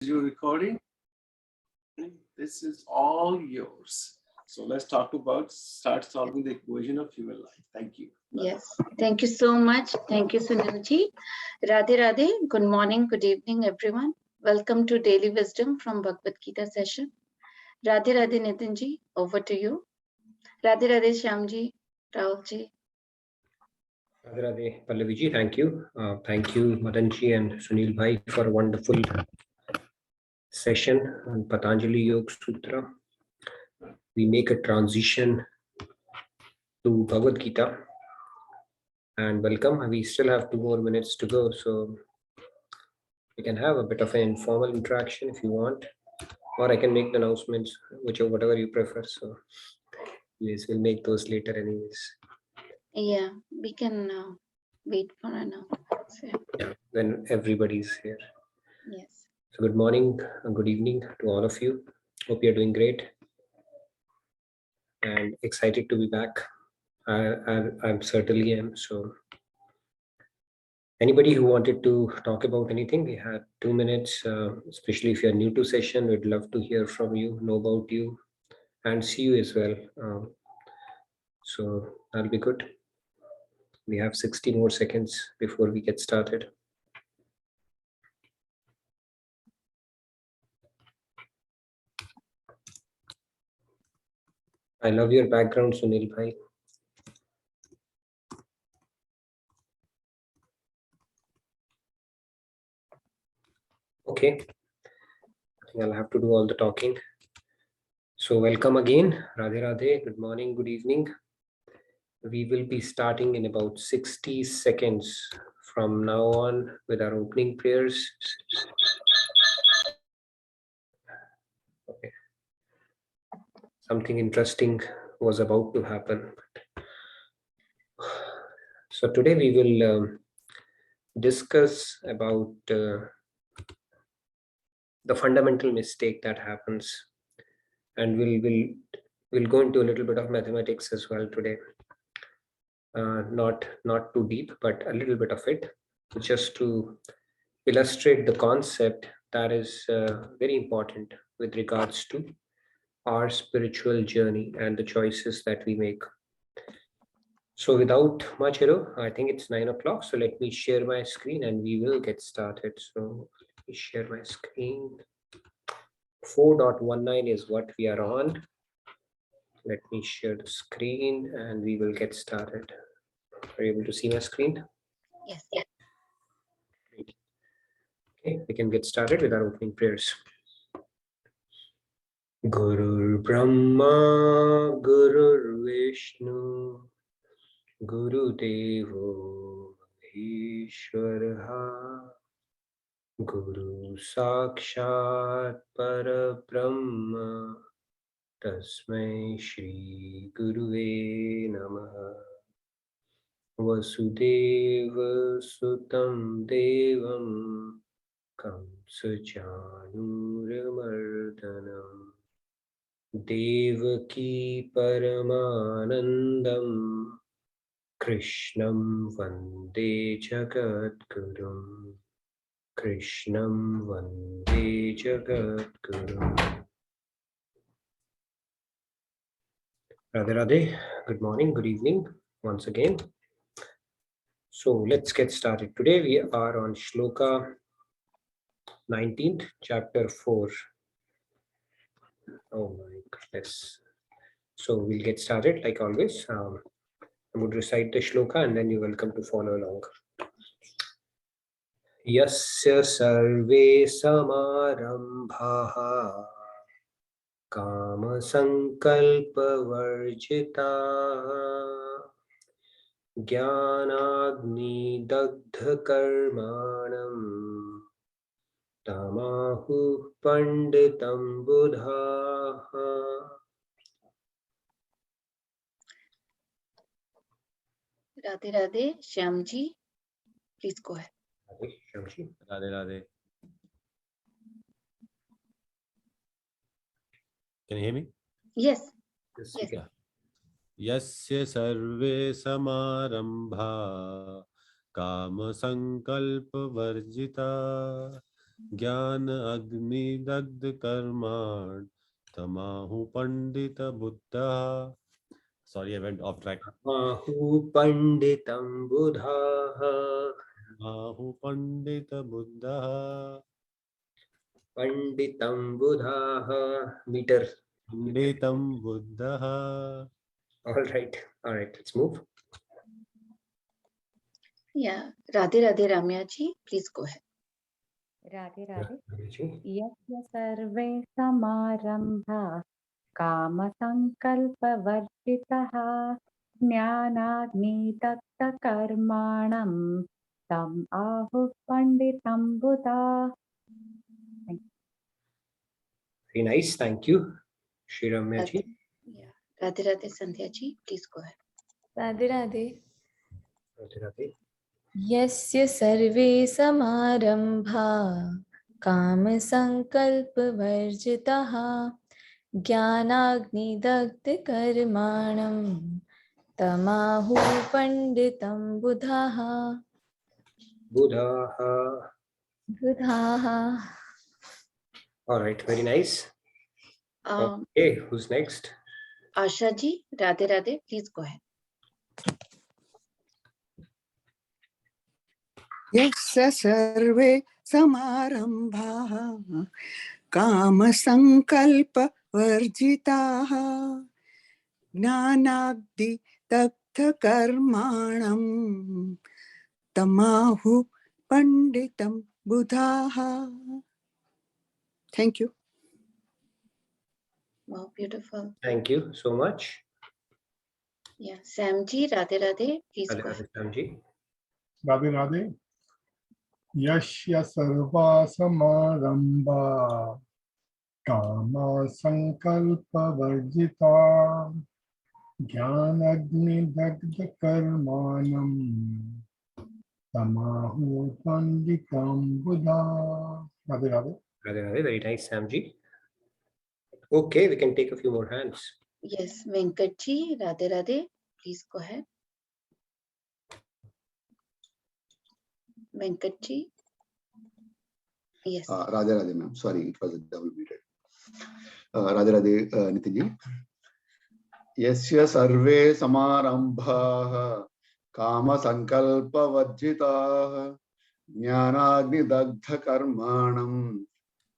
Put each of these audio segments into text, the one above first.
Your recording. This is all yours. So let's start solving the equation of human life. Thank you. Yes, thank you so much. Thank you, Sunilji. Radhe Radhe. Good morning, good evening, everyone. Welcome to Daily Wisdom from Bhagavad Gita session. Radhe Radhe Nitinji, over to you. Radhe Radhe Shyamji, Rahulji. Radhe Radhe Pallaviji, thank you. Thank you, Madanji and Sunil Bhai, for a wonderful session on Patanjali Yoga Sutra. We make a transition to Bhagavad Gita. And welcome. We still have 2 more minutes to go, so we can have a bit of an informal interaction if you want, or I can make the announcements, whatever you prefer. So yes, we'll make those later anyways. Yeah, we can wait for an hour. Yeah, when everybody's here. Yes. So good morning and good evening to all of you. Hope you're doing great and excited to be back. I'm certainly am. So anybody who wanted to talk about anything, we had 2 minutes, especially if you're new to session, we'd love to hear from you, know about you, and see you as well. So that'll be good. We have 60 more seconds before we get started. I love your background, Sunil Bhai. Okay, I think I'll have to do all the talking. So welcome again, Radhe Radhe, good morning, good evening. We will be starting in about 60 seconds from now on with our opening prayers. Okay. Something interesting was about to happen. So today we will discuss about the fundamental mistake that happens, and we'll go into a little bit of mathematics as well today. Not too deep, but a little bit of it, just to illustrate the concept that is very important with regards to our spiritual journey and the choices that we make. So without much ado, I think it's 9 o'clock. So let me share my screen and we will get started. So let me share my screen. 4.19 is what we are on. Let me share the screen and we will get started. Are you able to see my screen? Yes. Great. Okay, we can get started with our opening prayers. Gurur Brahma, Gurur Vishnu, Guru Devo Maheshwara, Guru Sakshat Parabrahma, Tasmai Shri Guruve Namaha. Vasudeva Sutam Devam Kamsa Chanuramardanam Devaki Paramanandam Krishnam Vande Jagadgurum. Krishnam Vande Jagadgurum. Radhe Radhe, good morning, good evening once again. So let's get started. Today we are on Shloka 19th, chapter 4. Oh my goodness. So we'll get started like always. I would recite the shloka and then you're welcome to follow along. Yasya sarve samarambhaha kama sankalpa varjita Jnanagni dagdha karmanam tamahu panditam buddhaha. Radhe Radhe Shyamji, please go ahead. Shyamji. Radhe Radhe. Can you hear me? Yes. Yes. Yasya sarve samarambha kama sankalpa varjita ज्ञान अग्नि दग्ध कर्माण तमाहु पंडित बुद्धः. Sorry, I went off track. Mahu panditam buddhaha. Tamahu pandit buddha. Panditam buddhaha. Meter. Panditam buddha. All right. Let's move. Yeah, Radhe Radhe Ramya ji, please go ahead. Radhe Radhe Ramyaji. यस्य सर्वे समारम्भा कामसङ्कल्पवर्जितः ज्ञानाग्निदग्धकर्माणं तम् आहुः पण्डितं बुधा. Very nice. Thank you. Shri Ramyaji. Yeah, Radhe Radhe Sandhya ji, please go ahead. Radhe Radhe Radhe Radhe. यस्य सर्वे समारंभा कामसङ्कल्पवर्जिताः ज्ञानाग्निदग्धकर्माणं तमाहुः पण्डितं बुधाः. Buddhaha. All right. Very nice. Okay. Who's next? Asha ji, Radhe Radhe, please go ahead. यस्य सर्वे समारम्भाः कामसङ्कल्पवर्जिताः ज्ञानाग्निदग्धकर्माणं तमाहुः पण्डितं बुधाः. Thank you. Wow, beautiful. Thank you so much. Yeah, Sam ji, Radhe Radhe, please Radhe go ahead. Radhe Samji. Radhe Radhe यस्य सर्वा समारंभा काम संकल्पवर्जिता ज्ञानाग्निदग्ध कर्माणं तमाहु पंडितं बुधा. Radhe Radhe. Radhe Radhe. Very nice, Samji. Okay, we can take a few more hands. Yes, Venkat ji, Radhe Radhe, please go ahead. Venkat ji. Yes. Radhe Radhe ma'am. Sorry, it was a double muted. Radhe Radhe Nitin ji. Yasya sarve samarambhaah kama sankalpa vajjitaah jnanagni dagdha karmanam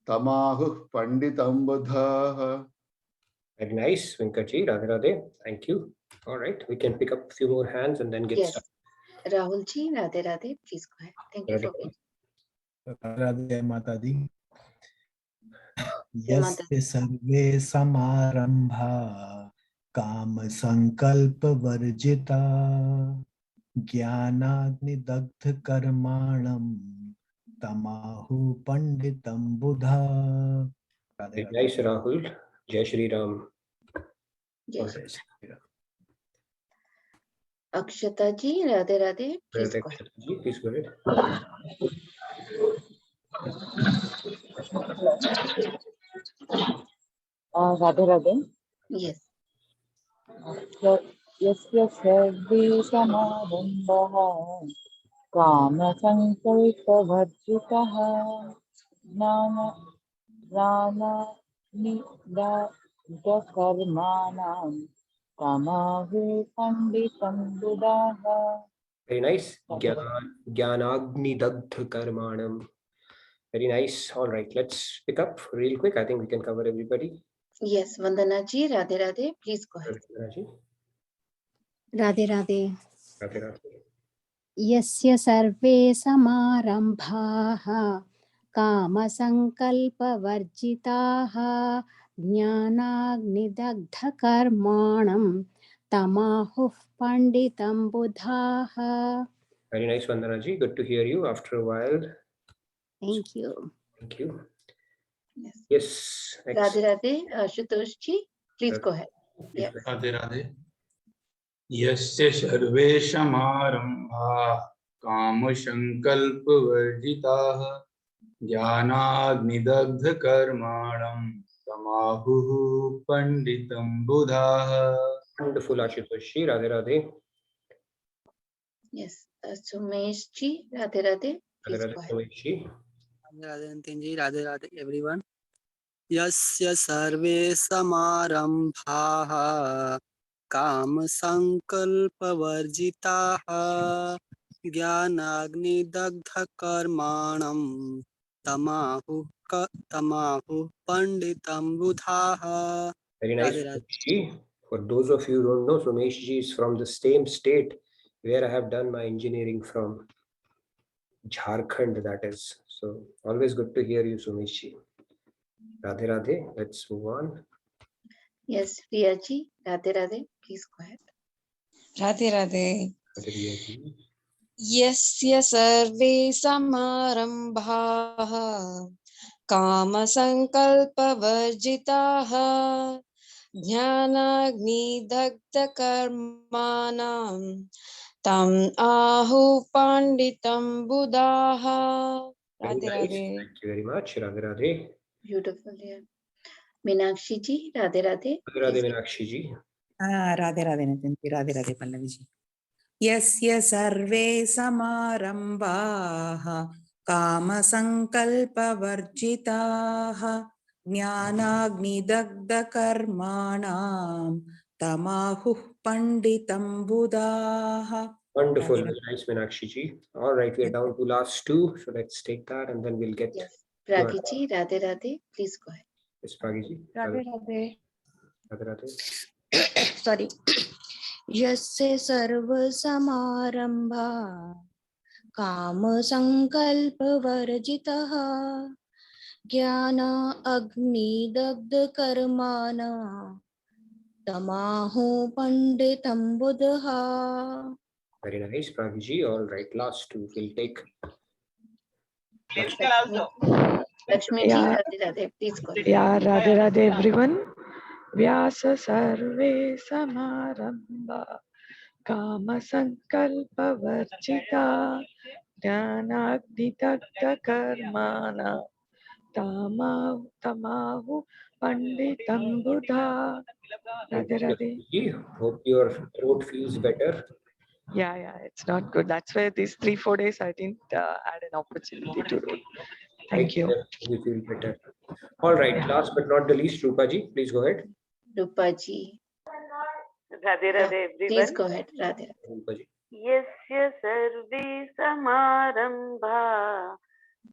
tamahuh panditam buddhaah. Very nice, Venkaji. Radhe Radhe. Thank you. All right, we can pick up a few more hands and then get Yes. started. Rahul ji, Radhe Radhe, please go ahead. Thank you for being. Radhe माता दी. Mata यस्य सर्वे समारंभा काम संकल्प वर्जिता ज्ञानाग्निदग्ध कर्माणं तमाहु पंडितं बुधा. Very nice, Rahul. Jai Shri Ram. Yes. All right. Akshata ji, Radhe Radhe, please Radhe go ahead. Ji, please go ahead. Radhe Radhe Yes. यस्य सर्वे समारम्भः कामसङ्कल्पवर्जितः ज्ञानाग्निदग्धकर्माणं तमाहु पण्डितं बुधाः. Very nice. Jnanagni dagdha karmanam. Very nice. All right, let's pick up real quick. I think we can cover everybody. Yes, Vandana ji, Radhe Radhe, please go ahead. Radhe Radhe. Radhe Radhe. यस्य सर्वे समारम्भाः कामसङ्कल्पवर्जिताः ज्ञानाग्निदग्धकर्माणं तमाहुः पण्डितं बुधाः. Very nice, Vandana ji. Good to hear you after a while. Thank you. Thank you. Yes. Yes. Radhe Radhe, Ashutosh ji, please go ahead. Yeah. Radhe Radhe यस्य सर्वे समारम्भाः कामसङ्कल्पवर्जिताः ज्ञानाग्निदग्धकर्माणं तमाहुः पण्डितं बुधाः. Wonderful, Ashutosh ji. Radhe Radhe. Yes. Sumesh ji, Radhe Radhe, please Radhe go Radhe, ahead. Sumesh ji. Radhe Nitinji, Radhe Radhe everyone. Yasya sarve samarambhaha काम संकल्प वर्जिताः ज्ञानाग्नि दग्ध कर्माणं तमाहुः पंडितं बुधाः. Very nice, Radhe Radhe. Sumesh. For those of you who don't know, Sumesh ji is from the same state where I have done my engineering from, Jharkhand, that is. So always good to hear you, Sumesh ji. Radhe Radhe. Let's move on. Yes, Priya ji, Radhe Radhe, please go ahead. Radhe Radhe. Radhe Priya ji. यस्य सर्वे समारम्भाः कामसङ्कल्पवर्जिताः ज्ञानाग्निदग्धकर्माणां तम् आहुः पंडितं बुधाः. Very Radhe nice. Radhe. Thank you very much. Radhe Radhe. Beautiful, yeah. Meenakshi ji, Radhe Radhe. Radhe Radhe, Meenakshi ji. Radhe Radhe Nitin जी, राधे राधे पल्लवी जी. यस्य सर्वे समारम्भाः कामसङ्कल्पवर्जिताः ज्ञानाग्निदग्धकर्माणां तमाहुः पंडितं बुधाः. Wonderful. Very nice, Meenakshi ji. All right, we are down to last two. So let's take that and then we'll get. Yes. Pragi ji, Radhe Radhe, please go ahead. Yes, Pragi ji. Radhe Radhe. Radhe Radhe. Sorry. यस्य सर्वसमारम्भा कामसङ्कल्पवर्जितः ज्ञान अग्निदग्धकर्माणा तमाहुः पंडितं बुधः. Very nice, Pragi ji. All right, last two. We'll take. Lakshmi ji, Radhe Radhe, please go ahead. Yeah, Radhe Radhe everyone. Vyasa sarve samarambha kama sankalpa varjita jnanagdidagda karmana tamahu panditam buddha. Radhe Radhe. Hope your throat feels better. Yeah, it's not good. That's why these 3-4 days I didn't had an opportunity to do. Thank you. We feel better. All right, last but not the least, Rupa ji, please go ahead. Rupa ji. Radhe Radhe everyone. Please go ahead, Radhe. Rupa ji. Yasya sarve samarambha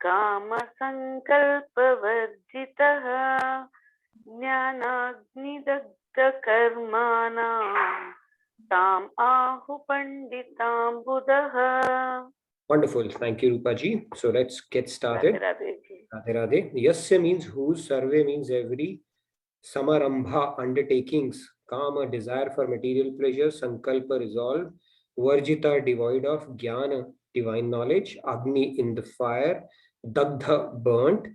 kama sankalpa varjitaha jnanagnidaggda karmana tam ahu panditam budaha. Wonderful. Thank you, Rupa ji. So let's get started. Radhe Radhe ji. Radhe Radhe. Yasya means whose, sarve means every, samarambha undertakings, kama desire for material pleasure, sankalpa resolve, varjita devoid of, jnana divine knowledge, agni in the fire, dagdha burnt,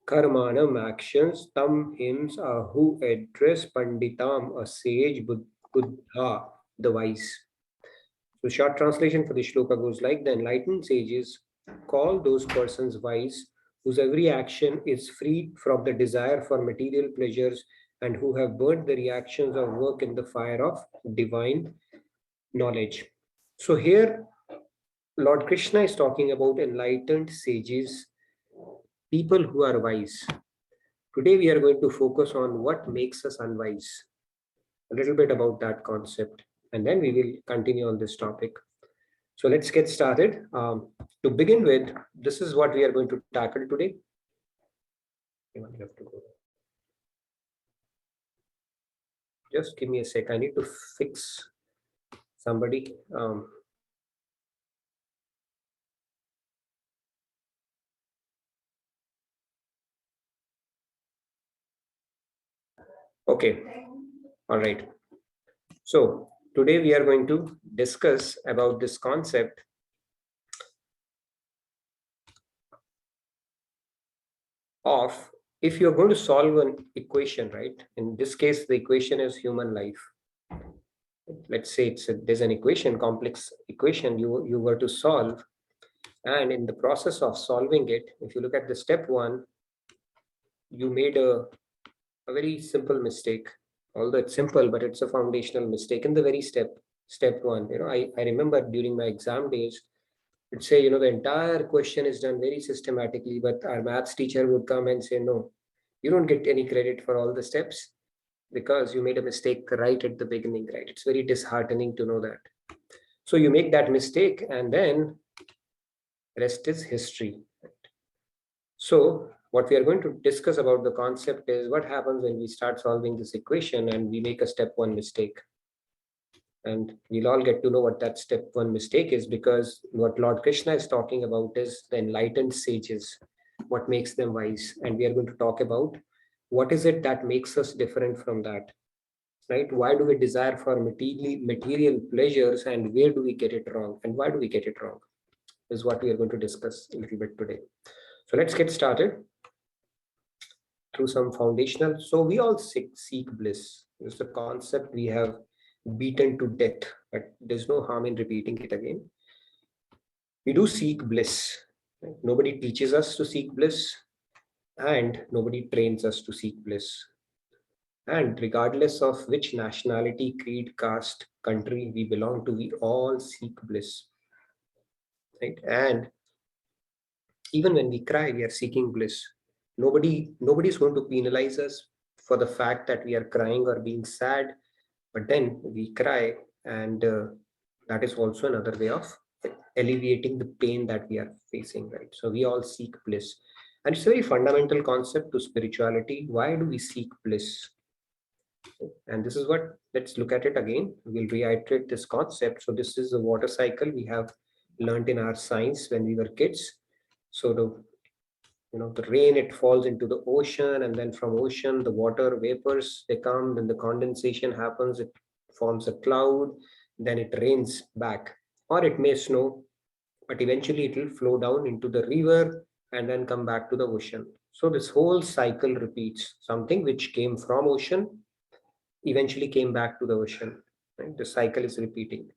karmanam actions, tam hymns, ahu address, panditam a sage, buddha the wise. So short translation for the shloka goes like: the enlightened sages call those persons wise whose every action is free from the desire for material pleasures and who have burnt the reactions of work in the fire of divine knowledge. So here Lord Krishna is talking about enlightened sages, people who are wise. Today we are going to focus on what makes us unwise, a little bit about that concept, and then we will continue on this topic. So let's get started. To begin with, this is what we are going to tackle today. Just give me a sec. I need to fix somebody. Okay. All right. So today we are going to discuss about this concept of, if you're going to solve an equation, right? In this case, the equation is human life. Let's say there's an equation, complex equation you were to solve, and in the process of solving it, if you look at the step one, you made a very simple mistake. Although it's simple, but it's a foundational mistake in the very step one. I remember during my exam days, Let's say, the entire question is done very systematically, but our maths teacher would come and say, no, you don't get any credit for all the steps because you made a mistake right at the beginning, right? It's very disheartening to know that. So you make that mistake and then rest is history. So what we are going to discuss about the concept is what happens when we start solving this equation and we make a step one mistake. And we'll all get to know what that step one mistake is, because what Lord Krishna is talking about is the enlightened sages, what makes them wise. And we are going to talk about what is it that makes us different from that, right? Why do we desire for material pleasures, and where do we get it wrong, and why do we get it wrong is what we are going to discuss a little bit today. So let's get started through some foundational. So we all seek bliss. It's a concept we have beaten to death, but there's no harm in repeating it again. We do seek bliss. Right? Nobody teaches us to seek bliss, and nobody trains us to seek bliss. And regardless of which nationality, creed, caste, country we belong to, we all seek bliss. Right? And even when we cry, we are seeking bliss. Nobody's going to penalize us for the fact that we are crying or being sad, but then we cry, and that is also another way of alleviating the pain that we are facing, right? So we all seek bliss, and it's a very fundamental concept to spirituality. Why do we seek bliss? And this is what, let's look at it again. We'll reiterate this concept. So this is the water cycle we have learned in our science when we were kids. So the rain, it falls into the ocean, and then from ocean, the water vapors, they come, then the condensation happens, it forms a cloud, then it rains back, or it may snow, but eventually it will flow down into the river and then come back to the ocean. So this whole cycle repeats. Something which came from ocean eventually came back to the ocean, right? The cycle is repeating.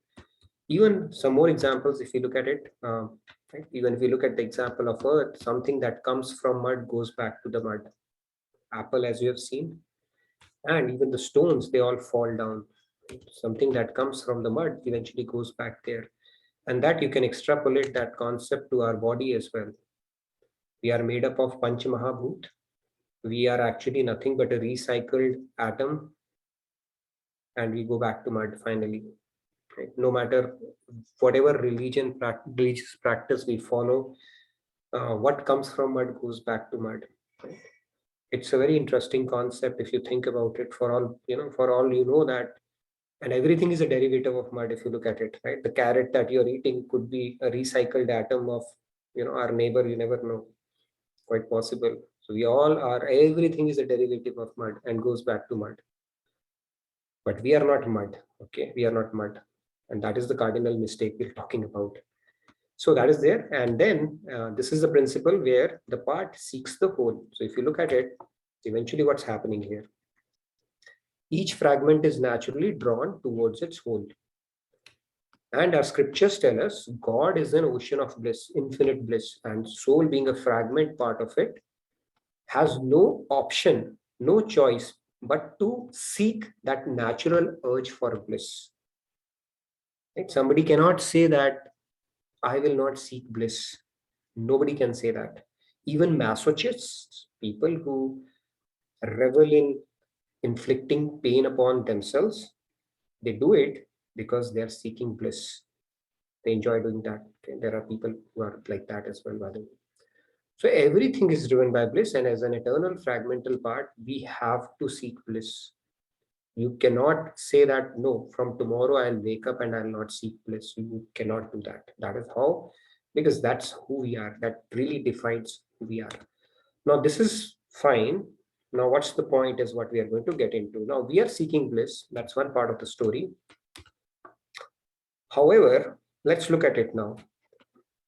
Even some more examples, if you look at it, right? Even if you look at the example of earth, something that comes from mud goes back to the mud. Apple, as you have seen, and even the stones, they all fall down. Something that comes from the mud eventually goes back there. And that you can extrapolate that concept to our body as well. We are made up of Panch Mahabhut. We are actually nothing but a recycled atom, and we go back to mud finally. Right? No matter whatever religious practice we follow, what comes from mud goes back to mud. Right? It's a very interesting concept if you think about it. For all you know that, and everything is a derivative of mud if you look at it. Right? The carrot that you're eating could be a recycled atom of our neighbor. You never know. Quite possible. So we all are. Everything is a derivative of mud and goes back to mud. But we are not mud. Okay, we are not mud. And that is the cardinal mistake we're talking about. So that is there. And then this is the principle where the part seeks the whole. So if you look at it, eventually what's happening here? Each fragment is naturally drawn towards its whole. And our scriptures tell us God is an ocean of bliss, infinite bliss, and soul, being a fragment part of it, has no option, no choice, but to seek that natural urge for bliss. Right? Somebody cannot say that I will not seek bliss. Nobody can say that. Even masochists, people who revel in inflicting pain upon themselves, they do it because they are seeking bliss. They enjoy doing that. Okay? There are people who are like that as well, by the way. So everything is driven by bliss, and as an eternal fragmental part, we have to seek bliss. You cannot say that, no, from tomorrow I'll wake up and I'll not seek bliss. You cannot do that. That is how, because that's who we are. That really defines who we are. Now, this is fine. Now, what's the point is what we are going to get into. Now, we are seeking bliss. That's one part of the story. However, let's look at it now.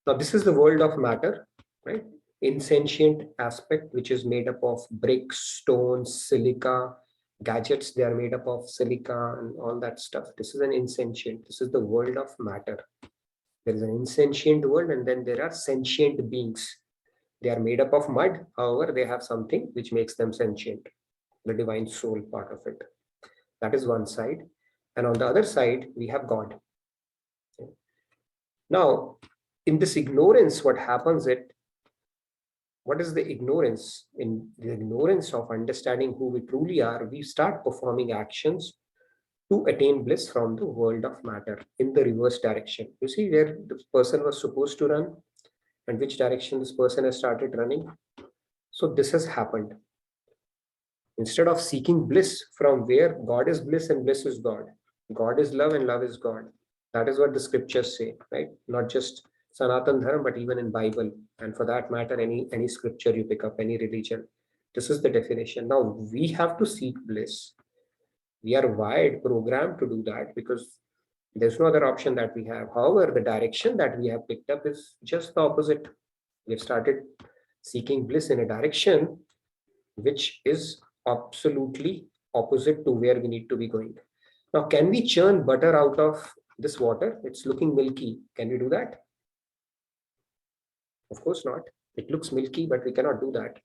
Now, this is the world of matter, right? Insentient aspect, which is made up of bricks, stones, silica, gadgets. They are made up of silica and all that stuff. This is an insentient. This is the world of matter. There is an insentient world, and then there are sentient beings. They are made up of mud. However, they have something which makes them sentient, the divine soul part of it. That is one side. And on the other side, we have God. Now, in this ignorance, what happens what is the ignorance? In the ignorance of understanding who we truly are, we start performing actions to attain bliss from the world of matter in the reverse direction. You see where the person was supposed to run and which direction this person has started running. So this has happened. Instead of seeking bliss from where God is bliss and bliss is God, God is love and love is God. That is what the scriptures say, right? Not just Sanatan Dharma, but even in Bible, and for that matter, any scripture you pick up, any religion. This is the definition. Now we have to seek bliss. We are wired, programmed to do that because there's no other option that we have. However, the direction that we have picked up is just the opposite. We've started seeking bliss in a direction which is absolutely opposite to where we need to be going. Now, can we churn butter out of this water? It's looking milky. Can we do that? Of course not. It looks milky, but we cannot do that.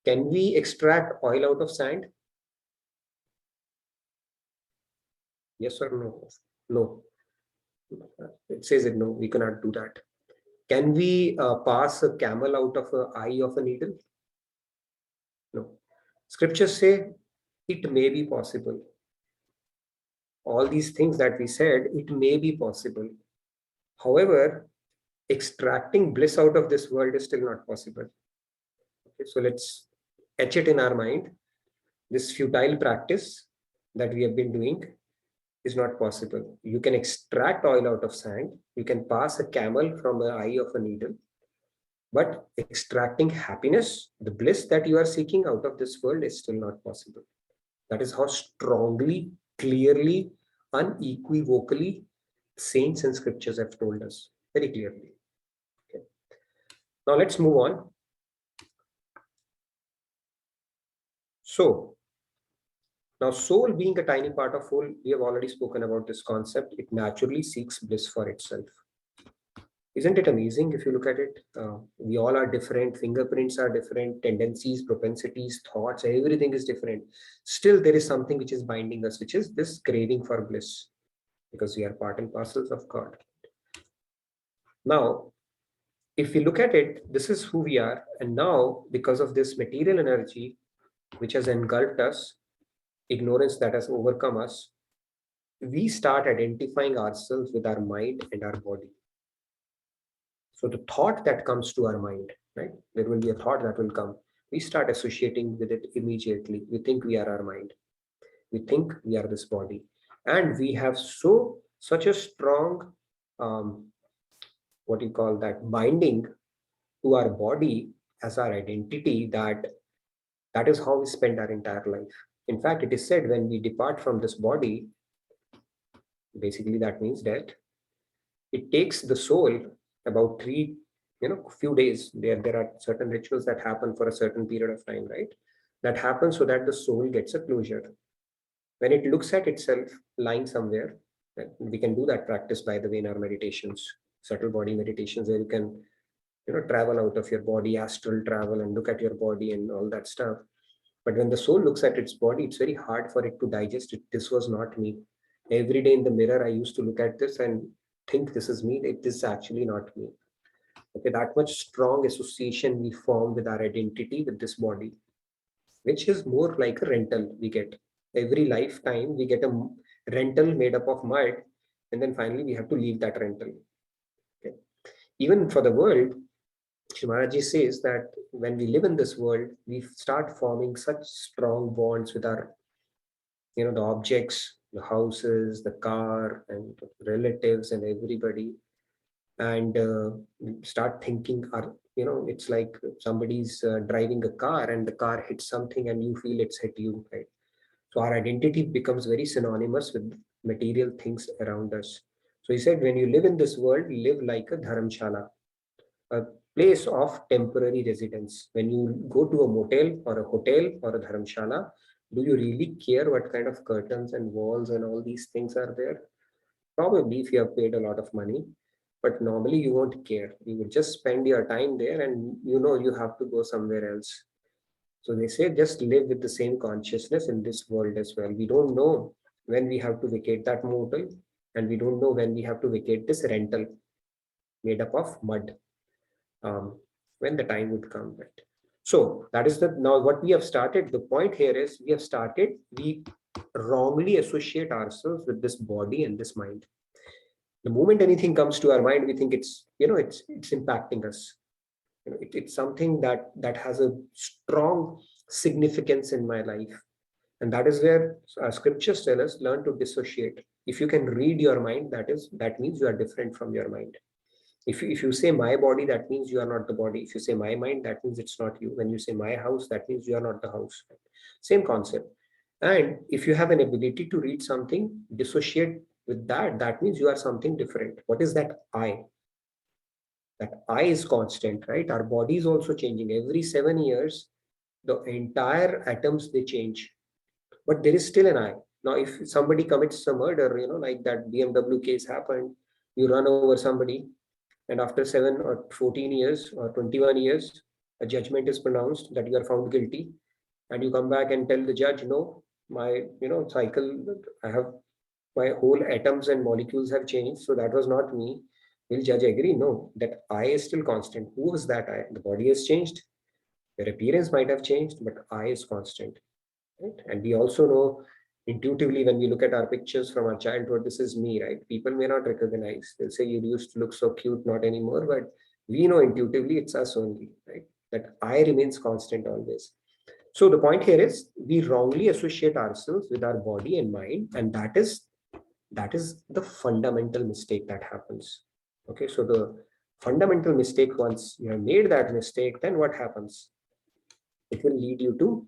Can we extract oil out of sand? Yes or no? No. It says it no, we cannot do that. Can we pass a camel out of the eye of a needle? No. Scriptures say it may be possible. All these things that we said, it may be possible. However, extracting bliss out of this world is still not possible. Okay, so let's etch it in our mind. This futile practice that we have been doing is not possible. You can extract oil out of sand. You can pass a camel from the eye of a needle. But extracting happiness, the bliss that you are seeking out of this world is still not possible. That is how strongly, clearly, unequivocally saints and scriptures have told us very clearly. Okay. Now let's move on. So now soul being a tiny part of whole, we have already spoken about this concept. It naturally seeks bliss for itself. Isn't it amazing if you look at it? We all are different, fingerprints are different, tendencies, propensities, thoughts, everything is different. Still, there is something which is binding us, which is this craving for bliss, because we are part and parcels of God. Now, if we look at it, this is who we are. And now, because of this material energy, which has engulfed us, ignorance that has overcome us, we start identifying ourselves with our mind and our body. So the thought that comes to our mind, right? There will be a thought that will come. We start associating with it immediately. We think we are our mind. We think we are this body. And we have such a strong, binding to our body as our identity that is how we spend our entire life. In fact, it is said when we depart from this body, basically that means death, it takes the soul about few days. There are certain rituals that happen for a certain period of time, right? That happens so that the soul gets a closure. When it looks at itself lying somewhere, we can do that practice, by the way, in our meditations, subtle body meditations, where you can travel out of your body, astral travel, and look at your body and all that stuff. But when the soul looks at its body, it's very hard for it to digest it. This was not me. Every day in the mirror, I used to look at this and think this is me. It is actually not me. Okay, that much strong association we form with our identity with this body, which is more like a rental we get. Every lifetime, we get a rental made up of mud, and then finally we have to leave that rental. Okay. Even for the world, Shimaraji says that when we live in this world, we start forming such strong bonds with our, the objects, the houses, the car, and relatives, and everybody, and start thinking, it's like somebody's driving a car, and the car hits something, and you feel it's hit you, right? So our identity becomes very synonymous with material things around us. So he said, when you live in this world, live like a dharamshala, a place of temporary residence. When you go to a motel or a hotel or a dharamshala, do you really care what kind of curtains and walls and all these things are there? Probably if you have paid a lot of money, but normally you won't care. You would just spend your time there, and you have to go somewhere else. So they say just live with the same consciousness in this world as well. We don't know when we have to vacate that motel, and we don't know when we have to vacate this rental. made up of mud when the time would come, right? So that is now what we have started. The point here is we wrongly associate ourselves with this body and this mind. The moment anything comes to our mind, we think it's impacting us. It's something that has a strong significance in my life. And that is where scriptures tell us, learn to dissociate. If you can read your mind, that means you are different from your mind. If you say my body, that means you are not the body. If you say my mind, that means it's not you. When you say my house, that means you are not the house. Same concept. And if you have an ability to read something, dissociate with that means you are something different. What is that I? That I is constant, right? Our body is also changing. Every 7 years, the entire atoms, they change. But there is still an I. Now, if somebody commits a murder, like that BMW case happened, you run over somebody, and after 7 or 14 years or 21 years, a judgment is pronounced that you are found guilty, and you come back and tell the judge, no, my cycle, I have, my whole atoms and molecules have changed, so that was not me. Will judge agree? No, that I is still constant. Who was that I? The body has changed, your appearance might have changed, but I is constant, right? And we also know intuitively, when we look at our pictures from our childhood, this is me, right? People may not recognize. They'll say you used to look so cute, not anymore, but we know intuitively it's us only, right? That I remains constant always. So the point here is we wrongly associate ourselves with our body and mind, and that is the fundamental mistake that happens. Okay, so the fundamental mistake, once you have made that mistake, then what happens? It will lead you to.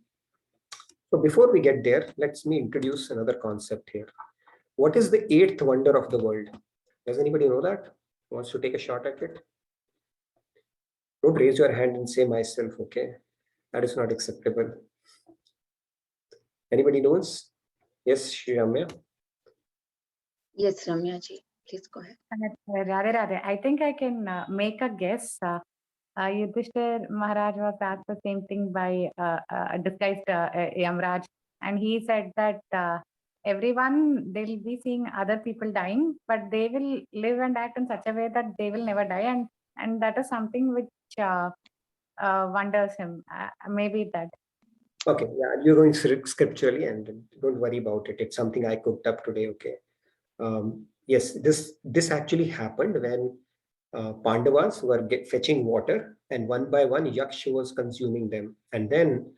So before we get there, let me introduce another concept here. What is the 8th wonder of the world? Does anybody know that? Wants to take a shot at it? Don't raise your hand and say myself, okay? That is not acceptable. Anybody knows? Yes, Ramya. Yes, Ramya ji, please go ahead. Radhe Radhe. I think I can make a guess. Yudhishthir Maharaj was asked the same thing by a disguised Yamraj, and he said that everyone, they'll be seeing other people dying, but they will live and act in such a way that they will never die, and that is something which wonders him. Maybe that. Okay, yeah, you're going scripturally, and don't worry about it. It's something I cooked up today. Okay. Yes, this actually happened when Pandavas were fetching water, and one by one Yaksha was consuming them. And then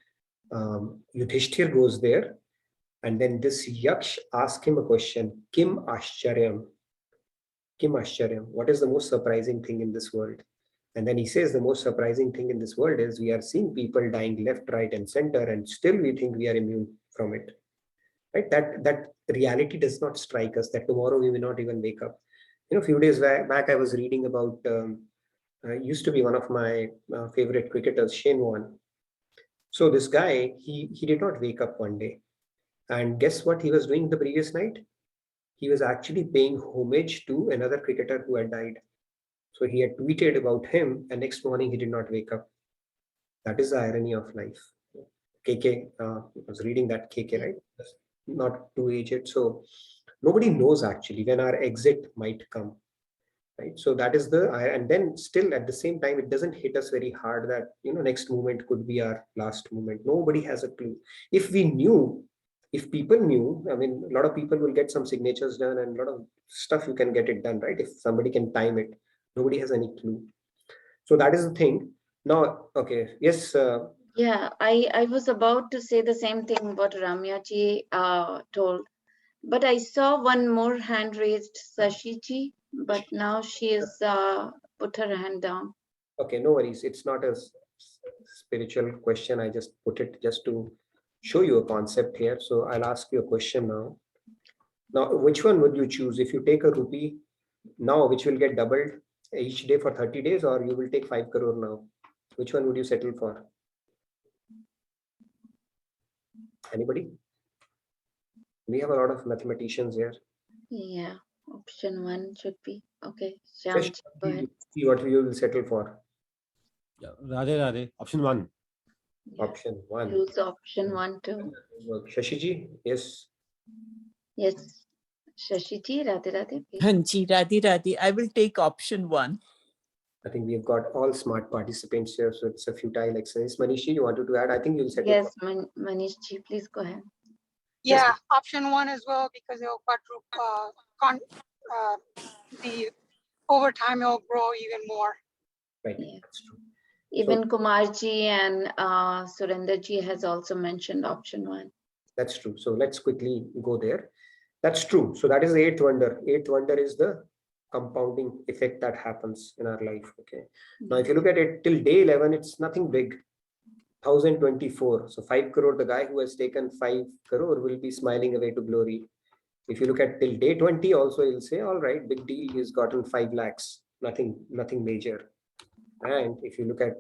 Yudhishthir goes there, and then this Yaksh asks him a question, Kim Ashcharyam? Kim Ashcharyam? What is the most surprising thing in this world? And then he says the most surprising thing in this world is we are seeing people dying left, right, and center, and still we think we are immune from it. Right? That reality does not strike us, that tomorrow we may not even wake up. A few days back I was reading about, used to be one of my favorite cricketers, Shane Warne. So this guy, he did not wake up one day. And guess what he was doing the previous night? He was actually paying homage to another cricketer who had died. So he had tweeted about him, and next morning he did not wake up. That is the irony of life. KK, I was reading that KK, right? Not too aged. So nobody knows actually when our exit might come, right? So that is and then still at the same time, it doesn't hit us very hard that, next moment could be our last moment. Nobody has a clue. If people knew, I mean, a lot of people will get some signatures done and a lot of stuff you can get it done, right? If somebody can time it, nobody has any clue. So that is the thing. Now, okay. Yes. Yeah, I was about to say the same thing what Ramya ji told, but I saw one more hand raised, Sashi ji, but now she is put her hand down. Okay, no worries. It's not a spiritual question. I just put it just to show you a concept here. So I'll ask you a question now. Now, which one would you choose? If you take a rupee now, which will get doubled each day for 30 days, or you will take 5 crore now? Which one would you settle for? Anybody? We have a lot of mathematicians here. Yeah, option 1 should be. Okay, Shyam, go ahead. See what you will settle for. Yeah, Radhe, option 1. Yeah. Option 1. Choose option 1 too. Shashiji, yes. Yes, Shashi ji, Radhe Radhe, please. Hanji, Radhe Radhe. I will take option 1. I think we've got all smart participants here, so it's a futile exercise. Manishi, you wanted to add? I think you'll set it. Yes, Manish ji, please go ahead. Yeah, option 1 as well, because it'll the over time it'll grow even more. Right. Yeah. That's true. Even Kumar ji and Surinder ji has also mentioned option 1. That's true. So let's quickly go there. That's true. So that is the eighth wonder. Eighth wonder is the compounding effect that happens in our life. Okay. Now, if you look at it till day 11, it's nothing big. 1024. So 5 crore, the guy who has taken 5 crore will be smiling away to glory. If you look at till day 20 also, he'll say, all right, big deal. He's gotten 5 lakhs. Nothing major. And if you look at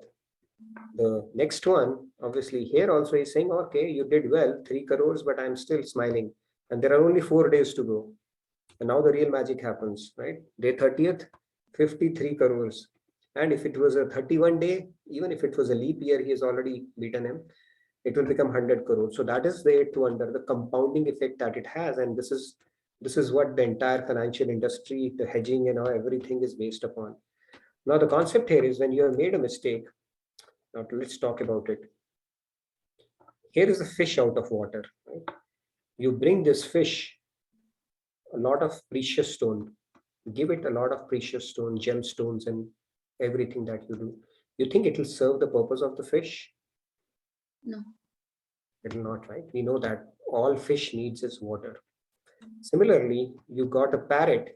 the next one, obviously here also he's saying, okay, you did well, 3 crores, but I'm still smiling. And there are only 4 days to go. And now the real magic happens, right? Day 30th, 53 crores. And if it was a 31 day, even if it was a leap year, he has already beaten him. It will become 100 crores. So that is the eighth wonder, the compounding effect that it has. And this is what the entire financial industry, the hedging and everything is based upon. Now the concept here is when you have made a mistake. Now let's talk about it. Here is a fish out of water. Right? You bring this fish a lot of precious stone, give it a lot of precious stone, gemstones, and everything that you do. You think it will serve the purpose of the fish? No. It will not, right? We know that all fish needs is water. Similarly, you got a parrot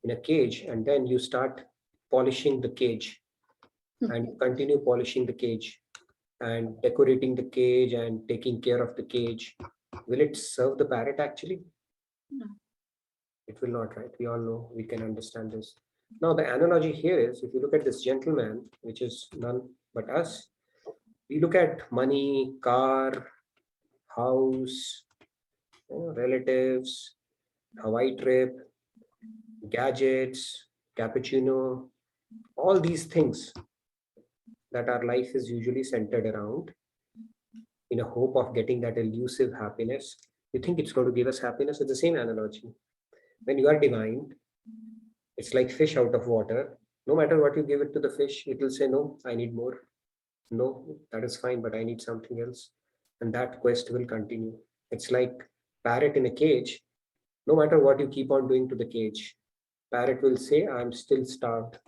in a cage and then you start polishing the cage and you continue polishing the cage and decorating the cage and taking care of the cage. Will it serve the parrot actually? No. It will not, right? We all know, we can understand this. Now, the analogy here is, if you look at this gentleman, which is none but us, we look at money, car, house, relatives, Hawaii trip, gadgets, cappuccino, all these things that our life is usually centered around in a hope of getting that elusive happiness. You think it's going to give us happiness? It's the same analogy. When you are divine, it's like fish out of water. No matter what you give it to the fish, it will say, no, I need more. No, that is fine, but I need something else. And that quest will continue. It's like parrot in a cage. No matter what you keep on doing to the cage, parrot will say, I'm still starved.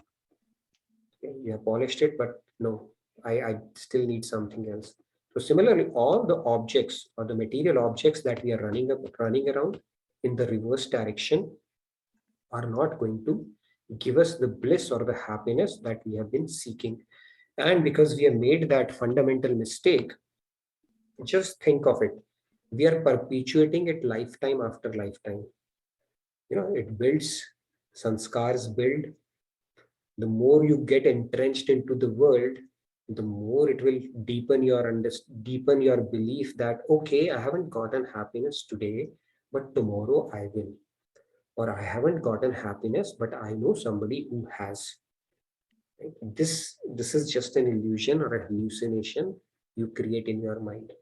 Okay, you have polished it, but no, I still need something else. So similarly, all the objects or the material objects that we are running around in the reverse direction are not going to give us the bliss or the happiness that we have been seeking. And because we have made that fundamental mistake, just think of it. We are perpetuating it lifetime after lifetime. It builds, sanskars build. The more you get entrenched into the world, the more it will deepen your belief that, okay, I haven't gotten happiness today, but tomorrow I will. Or I haven't gotten happiness, but I know somebody who has. Right? This is just an illusion or a hallucination you create in your mind.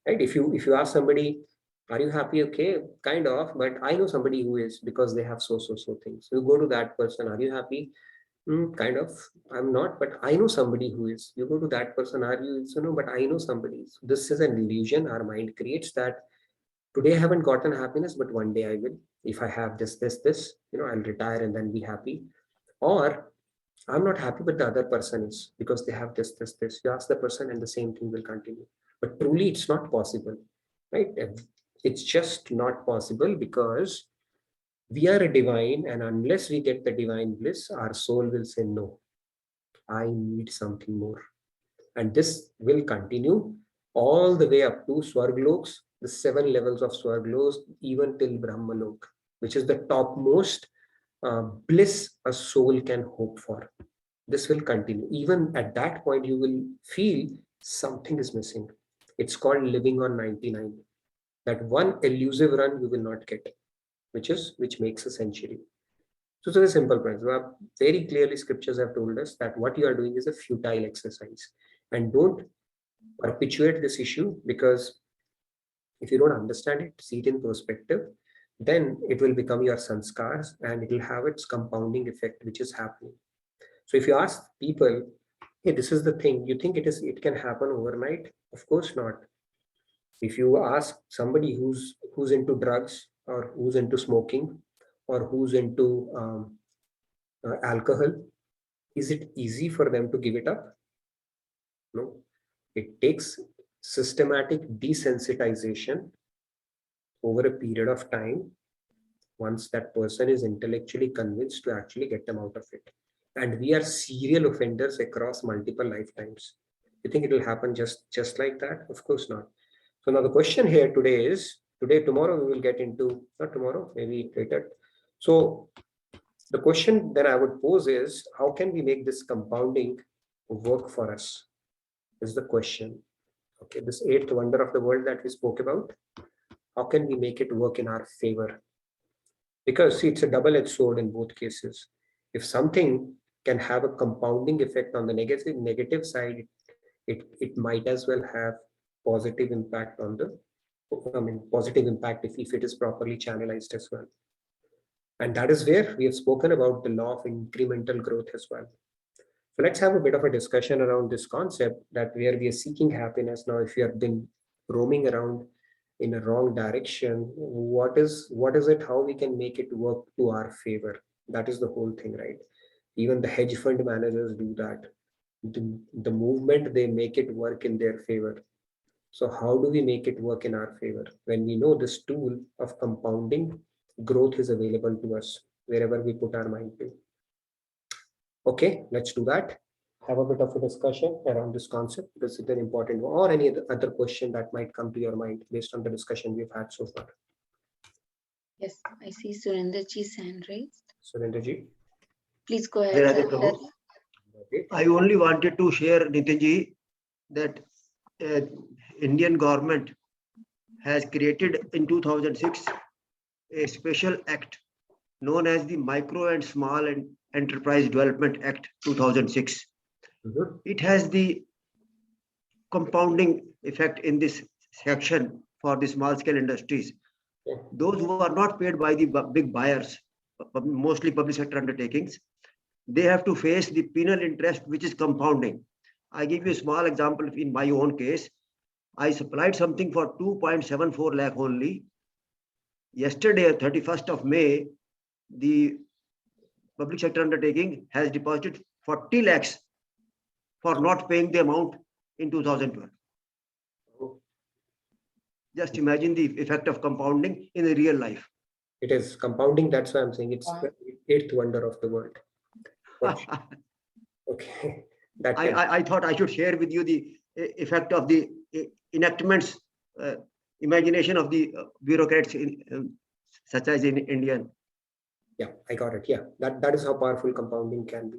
Right? If you ask somebody, are you happy? Okay, kind of, but I know somebody who is, because they have so things. So you go to that person, are you happy? Kind of, I'm not, but I know somebody who is. You go to that person, are you? So no, but I know somebody. So this is an illusion our mind creates, that today I haven't gotten happiness, but one day I will. If I have this, I'll retire and then be happy. Or I'm not happy, but the other person is, because they have this. You ask the person and the same thing will continue. But truly, it's not possible, right? It's just not possible, because we are a divine, and unless we get the divine bliss, our soul will say, no, I need something more. And this will continue all the way up to Swargloks, the 7 levels of Swargloks, even till Brahmalok, which is the topmost bliss a soul can hope for. This will continue. Even at that point, you will feel something is missing. It's called living on 99. That one elusive run you will not get, which makes a century. So it's a simple principle. Very clearly, scriptures have told us that what you are doing is a futile exercise. And don't perpetuate this issue, because if you don't understand it, see it in perspective, then it will become your sanskars and it will have its compounding effect, which is happening. So if you ask people, hey, this is the thing, you think it can happen overnight? Of course not. If you ask somebody who's into drugs or who's into smoking or who's into alcohol, is it easy for them to give it up? No. It takes systematic desensitization over a period of time once that person is intellectually convinced to actually get them out of it. And we are serial offenders across multiple lifetimes. You think it will happen just like that? Of course not. So now the question here today is, tomorrow we will get into, not tomorrow, maybe later. So the question that I would pose is, how can we make this compounding work for us? Is the question. Okay, this eighth wonder of the world that we spoke about, how can we make it work in our favor? Because see, it's a double-edged sword in both cases. If something can have a compounding effect on the negative side, it might as well have positive impact on the, positive impact if it is properly channelized as well. And that is where we have spoken about the law of incremental growth as well. So let's have a bit of a discussion around this concept that where we are seeking happiness. Now, if you have been roaming around in a wrong direction, what is it, how we can make it work to our favor? That is the whole thing, right? Even the hedge fund managers do that. The movement, they make it work in their favor. So how do we make it work in our favor? When we know this tool of compounding growth is available to us wherever we put our mind to. Okay, let's do that. Have a bit of a discussion around this concept. This is an important one, or any other question that might come to your mind based on the discussion we've had so far. Yes, I see Surendraji's hand raised. Surendraji. Please go ahead. Radhe Prabhu. I only wanted to share, Nitinji, that Indian government has created in 2006 a special act known as the Micro and Small and Enterprise Development Act 2006. It has the compounding effect in this section for the small scale industries. Those who are not paid by the big buyers, mostly public sector undertakings, they have to face the penal interest, which is compounding. I give you a small example. In my own case, I supplied something for 2.74 lakh only. Yesterday, 31st of May, the public sector undertaking has deposited 40 lakhs for not paying the amount in 2012. Just imagine the effect of compounding in the real life. It is compounding. That's why I'm saying it's the eighth wonder of the world. Okay. I thought I should share with you the effect of the enactments, imagination of the bureaucrats such as in India. Yeah, I got it. Yeah, that is how powerful compounding can be.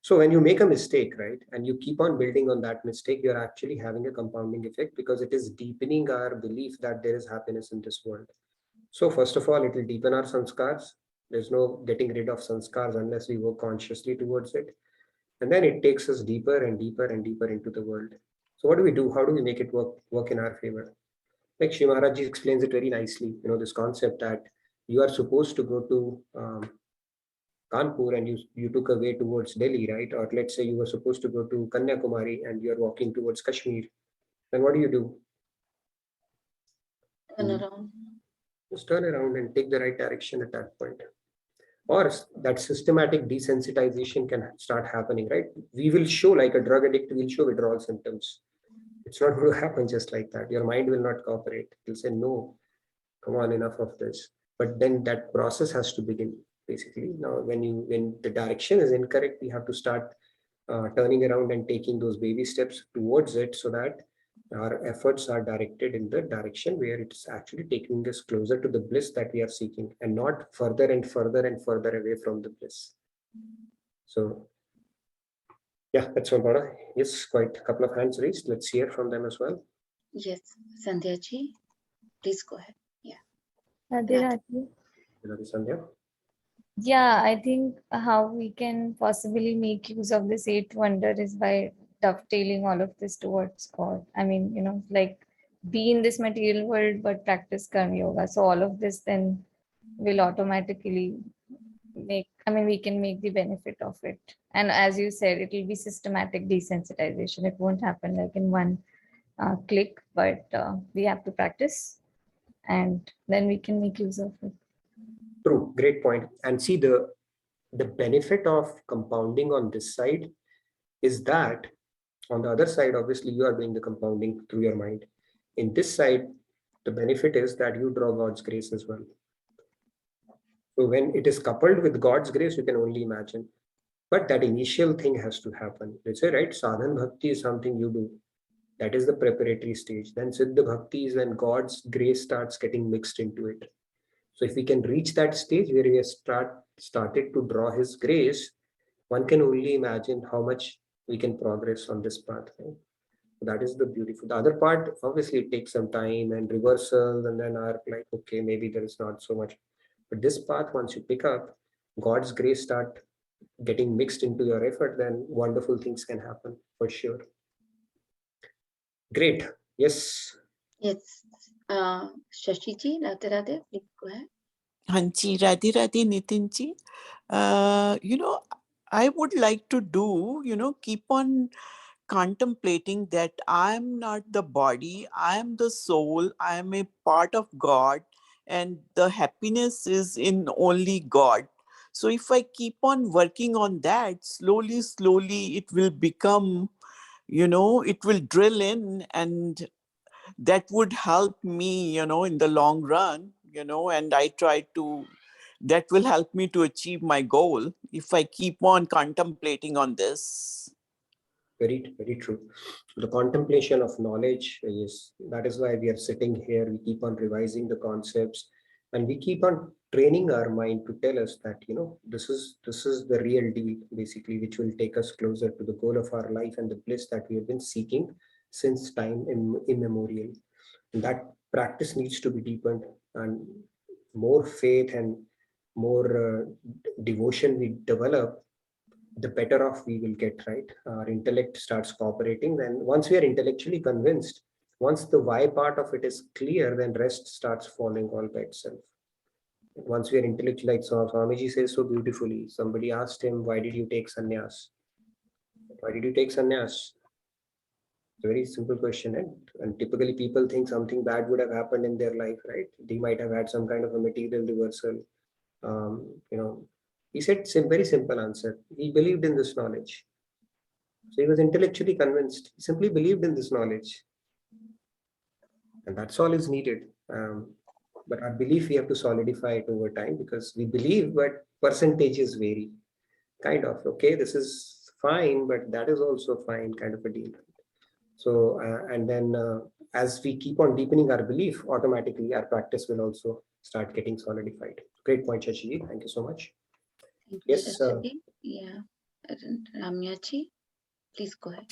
So when you make a mistake, right, and you keep on building on that mistake, you're actually having a compounding effect because it is deepening our belief that there is happiness in this world. So first of all, it will deepen our sanskars. There's no getting rid of sanskars unless we work consciously towards it. And then it takes us deeper and deeper and deeper into the world. So what do we do? How do we make it work in our favor? Like Shri Maharaj Ji explains it very nicely, this concept that you are supposed to go to Kanpur and you took a way towards Delhi, right? Or let's say you were supposed to go to Kanyakumari and you're walking towards Kashmir. Then what do? Turn around. Just turn around and take the right direction at that point. Or that systematic desensitization can start happening, right? We will show, like a drug addict will show withdrawal symptoms. It's not going to happen just like that. Your mind will not cooperate. It will say, no, come on, enough of this. But then that process has to begin, basically. Now, when the direction is incorrect, we have to start turning around and taking those baby steps towards it so that our efforts are directed in the direction where it's actually taking us closer to the bliss that we are seeking and not further and further and further away from the bliss. So, yeah, that's one part. Yes, quite a couple of hands raised. Let's hear from them as well. Yes, Sandhya ji, please go ahead. Yeah. Radhe. Sandhya. Yeah, I think how we can possibly make use of this eighth wonder is by dovetailing all of this towards God. I mean, like be in this material world, but practice karma yoga. So all of this then will automatically we can make the benefit of it. And as you said, it will be systematic desensitization. It won't happen like in one click, but we have to practice and then we can make use of it. True, great point. And see, the benefit of compounding on this side is that on the other side, obviously, you are doing the compounding through your mind. In this side, the benefit is that you draw God's grace as well. So when it is coupled with God's grace, you can only imagine. But that initial thing has to happen. Let's say, right, sadhan bhakti is something you do. That is the preparatory stage. Then siddha bhakti is when God's grace starts getting mixed into it. So if we can reach that stage where we have started to draw his grace, one can only imagine how much we can progress on this path. Right? That is the beautiful. The other part, obviously, it takes some time and reversals, and then are like, okay, maybe there is not so much. But this path, once you pick up, God's grace start getting mixed into your effort, then wonderful things can happen for sure. Great. Yes. Yes. Shashi ji, Radhe Radhe, please go ahead. Hanji, Radhe Radhe, Nitin ji. I would like to do, keep on contemplating that I am not the body, I am the soul, I am a part of God, and the happiness is in only God. So if I keep on working on that, slowly, it will become, it will drill in, and that would help me, in the long run, and I try to, that will help me to achieve my goal if I keep on contemplating on this. Very, very true. The contemplation of knowledge is, that is why we are sitting here. We keep on revising the concepts and we keep on training our mind to tell us that, this is the real deal, basically, which will take us closer to the goal of our life and the bliss that we have been seeking since time immemorial. And that practice needs to be deepened, and more faith and more devotion we develop, the better off we will get, right? Our intellect starts cooperating. Then once we are intellectually convinced, once the why part of it is clear, then rest starts falling all by itself. Once we are intellectually, like Swamiji says so beautifully, somebody asked him, why did you take sannyas? Why did you take sannyas? It's a very simple question. And typically people think something bad would have happened in their life, right? They might have had some kind of a material reversal. He said very simple answer. He believed in this knowledge. So he was intellectually convinced. He simply believed in this knowledge. And that's all is needed. But our belief, we have to solidify it over time, because we believe, but percentages vary. Kind of, okay, this is fine, but that is also fine, kind of a deal. So, and then as we keep on deepening our belief, automatically our practice will also start getting solidified. Great point, Shashi. Thank you so much. Thank Yes. you, yeah. Ramyaji, please go ahead.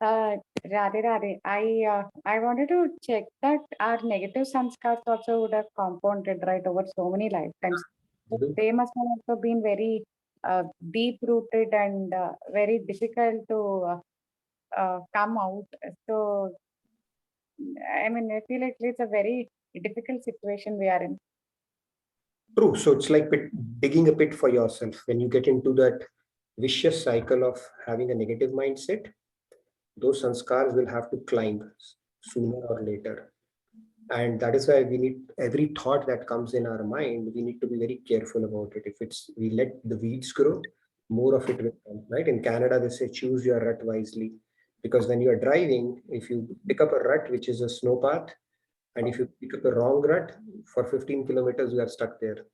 Radhe Radhe, I wanted to check that our negative sanskars also would have compounded, right, over so many lifetimes. They must have also been very deep rooted and very difficult to come out. So, I feel like it's a very difficult situation we are in. True. So it's like digging a pit for yourself. When you get into that vicious cycle of having a negative mindset, those sanskars will have to climb sooner or later. And that is why we need, every thought that comes in our mind, we need to be very careful about it. If we let the weeds grow, more of it will come, right? In Canada, they say, choose your rut wisely. Because when you are driving, if you pick up a rut, which is a snow path, and if you pick up a wrong rut, for 15 kilometers, you are stuck there.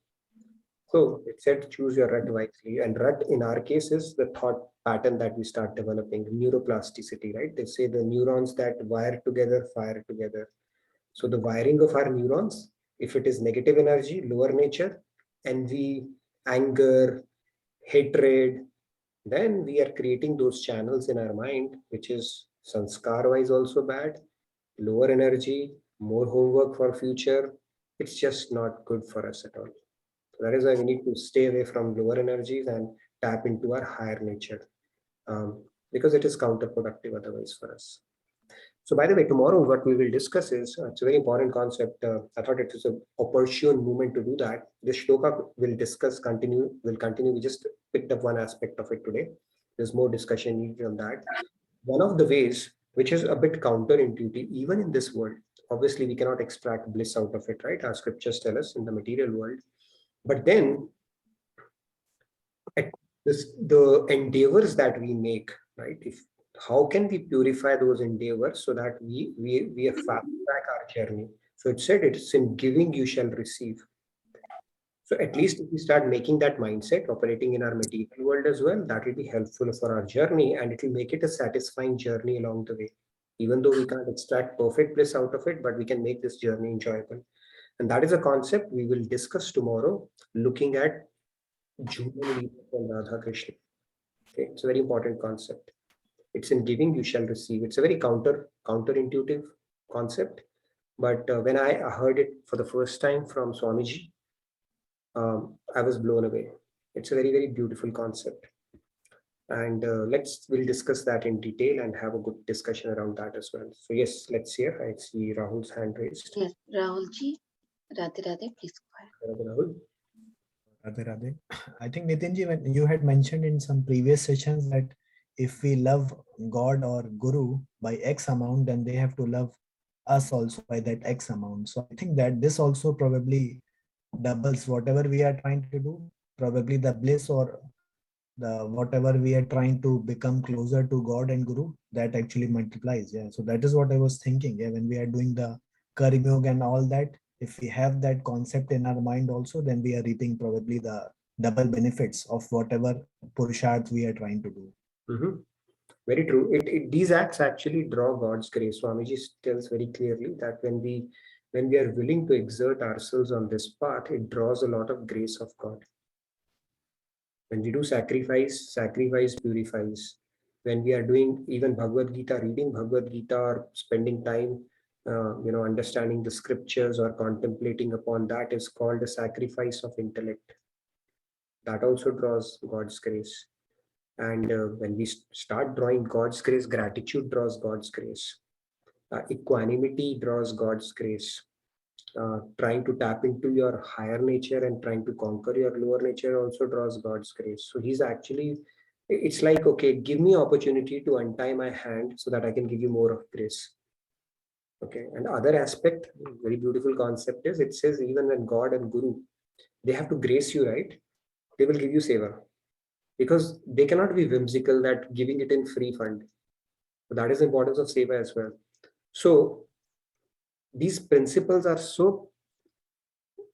So it said, choose your rut wisely. And rut in our case is the thought pattern that we start developing, neuroplasticity, right? They say the neurons that wire together, fire together. So the wiring of our neurons, if it is negative energy, lower nature, envy, anger, hatred, then we are creating those channels in our mind, which is sanskar wise also bad, lower energy, more homework for future. It's just not good for us at all. So that is why we need to stay away from lower energies and tap into our higher nature, because it is counterproductive otherwise for us. So by the way, tomorrow what we will discuss is, it's a very important concept. I thought it was an opportune moment to do that. This shloka will continue. We just picked up one aspect of it today. There's more discussion needed on that. One of the ways, which is a bit counterintuitive, even in this world, obviously we cannot extract bliss out of it, right? Our scriptures tell us in the material world. But then the endeavors that we make, right? How can we purify those endeavors so that we fast track our journey? So it said it's in giving you shall receive. So at least if we start making that mindset operating in our material world as well, that will be helpful for our journey, and it will make it a satisfying journey along the way. Even though we can't extract perfect bliss out of it, but we can make this journey enjoyable. And that is a concept we will discuss tomorrow, looking at Juno and Radha Krishna. Okay, it's a very important concept. It's in giving you shall receive. It's a very counterintuitive concept, but when I heard it for the first time from Swamiji, I was blown away. It's a very, very beautiful concept, and we'll discuss that in detail and have a good discussion around that as well. So yes, let's hear. I see Rahul's hand raised. Yes, Rahulji, Radhe Radhe, please go ahead. Rahul. Radhe Radhe. I think Nitinji, when you had mentioned in some previous sessions that if we love God or Guru by X amount, then they have to love us also by that X amount. So I think that this also probably doubles whatever we are trying to do, probably the bliss or the whatever we are trying to become closer to God and Guru, that actually multiplies. Yeah. So that is what I was thinking. Yeah, when we are doing the Karma Yoga and all that, if we have that concept in our mind also, then we are reaping probably the double benefits of whatever Purusharth we are trying to do. Mm-hmm. Very true. These acts actually draw God's grace. Swamiji tells very clearly that when we are willing to exert ourselves on this path, it draws a lot of grace of God. When we do sacrifice purifies. When we are doing even Bhagavad Gita, reading Bhagavad Gita or spending time, understanding the scriptures or contemplating upon that is called a sacrifice of intellect. That also draws God's grace. And when we start drawing God's grace, gratitude draws God's grace. Equanimity draws God's grace. Trying to tap into your higher nature and trying to conquer your lower nature also draws God's grace. So it's like, okay, give me opportunity to untie my hand so that I can give you more of grace. Okay. And other aspect, very beautiful concept is, it says even when God and Guru, they have to grace you, right? They will give you seva. Because they cannot be whimsical that giving it in free fund. So that is the importance of seva as well. So these principles are so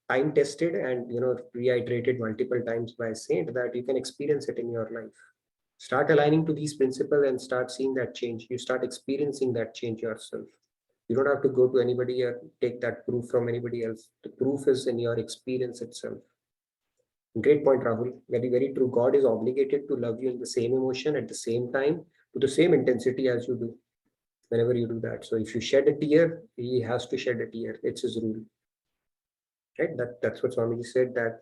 time tested and reiterated multiple times by a saint that you can experience it in your life. Start aligning to these principles and start seeing that change. You start experiencing that change yourself. You don't have to go to anybody or take that proof from anybody else. The proof is in your experience itself. Great point, Rahul. Very, very true. God is obligated to love you in the same emotion at the same time, to the same intensity as you do, whenever you do that. So if you shed a tear, he has to shed a tear. It's his rule. Right? That's what Swamiji said, that